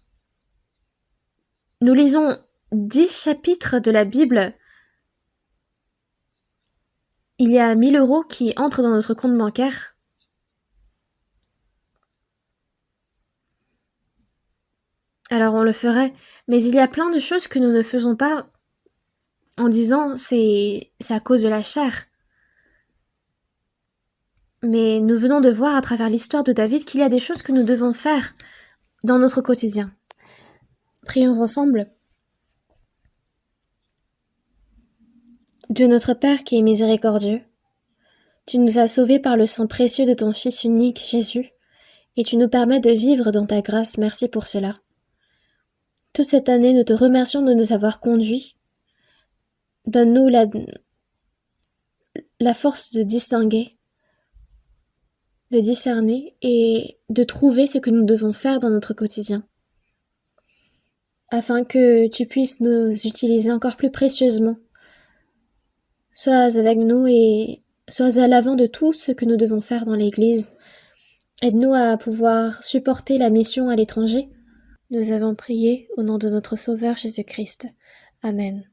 nous lisons 10 chapitres de la Bible, il y a 1000 € qui entrent dans notre compte bancaire. Alors on le ferait, mais il y a plein de choses que nous ne faisons pas en disant c'est à cause de la chair. Mais nous venons de voir à travers l'histoire de David qu'il y a des choses que nous devons faire dans notre quotidien. Prions ensemble. Dieu notre Père qui est miséricordieux, tu nous as sauvés par le sang précieux de ton Fils unique, Jésus, et tu nous permets de vivre dans ta grâce. Merci pour cela. Toute cette année, nous te remercions de nous avoir conduits. Donne-nous la force de distinguer, de discerner et de trouver ce que nous devons faire dans notre quotidien, afin que tu puisses nous utiliser encore plus précieusement. Sois avec nous et sois à l'avant de tout ce que nous devons faire dans l'Église. Aide-nous à pouvoir supporter la mission à l'étranger. Nous avons prié au nom de notre Sauveur Jésus-Christ. Amen.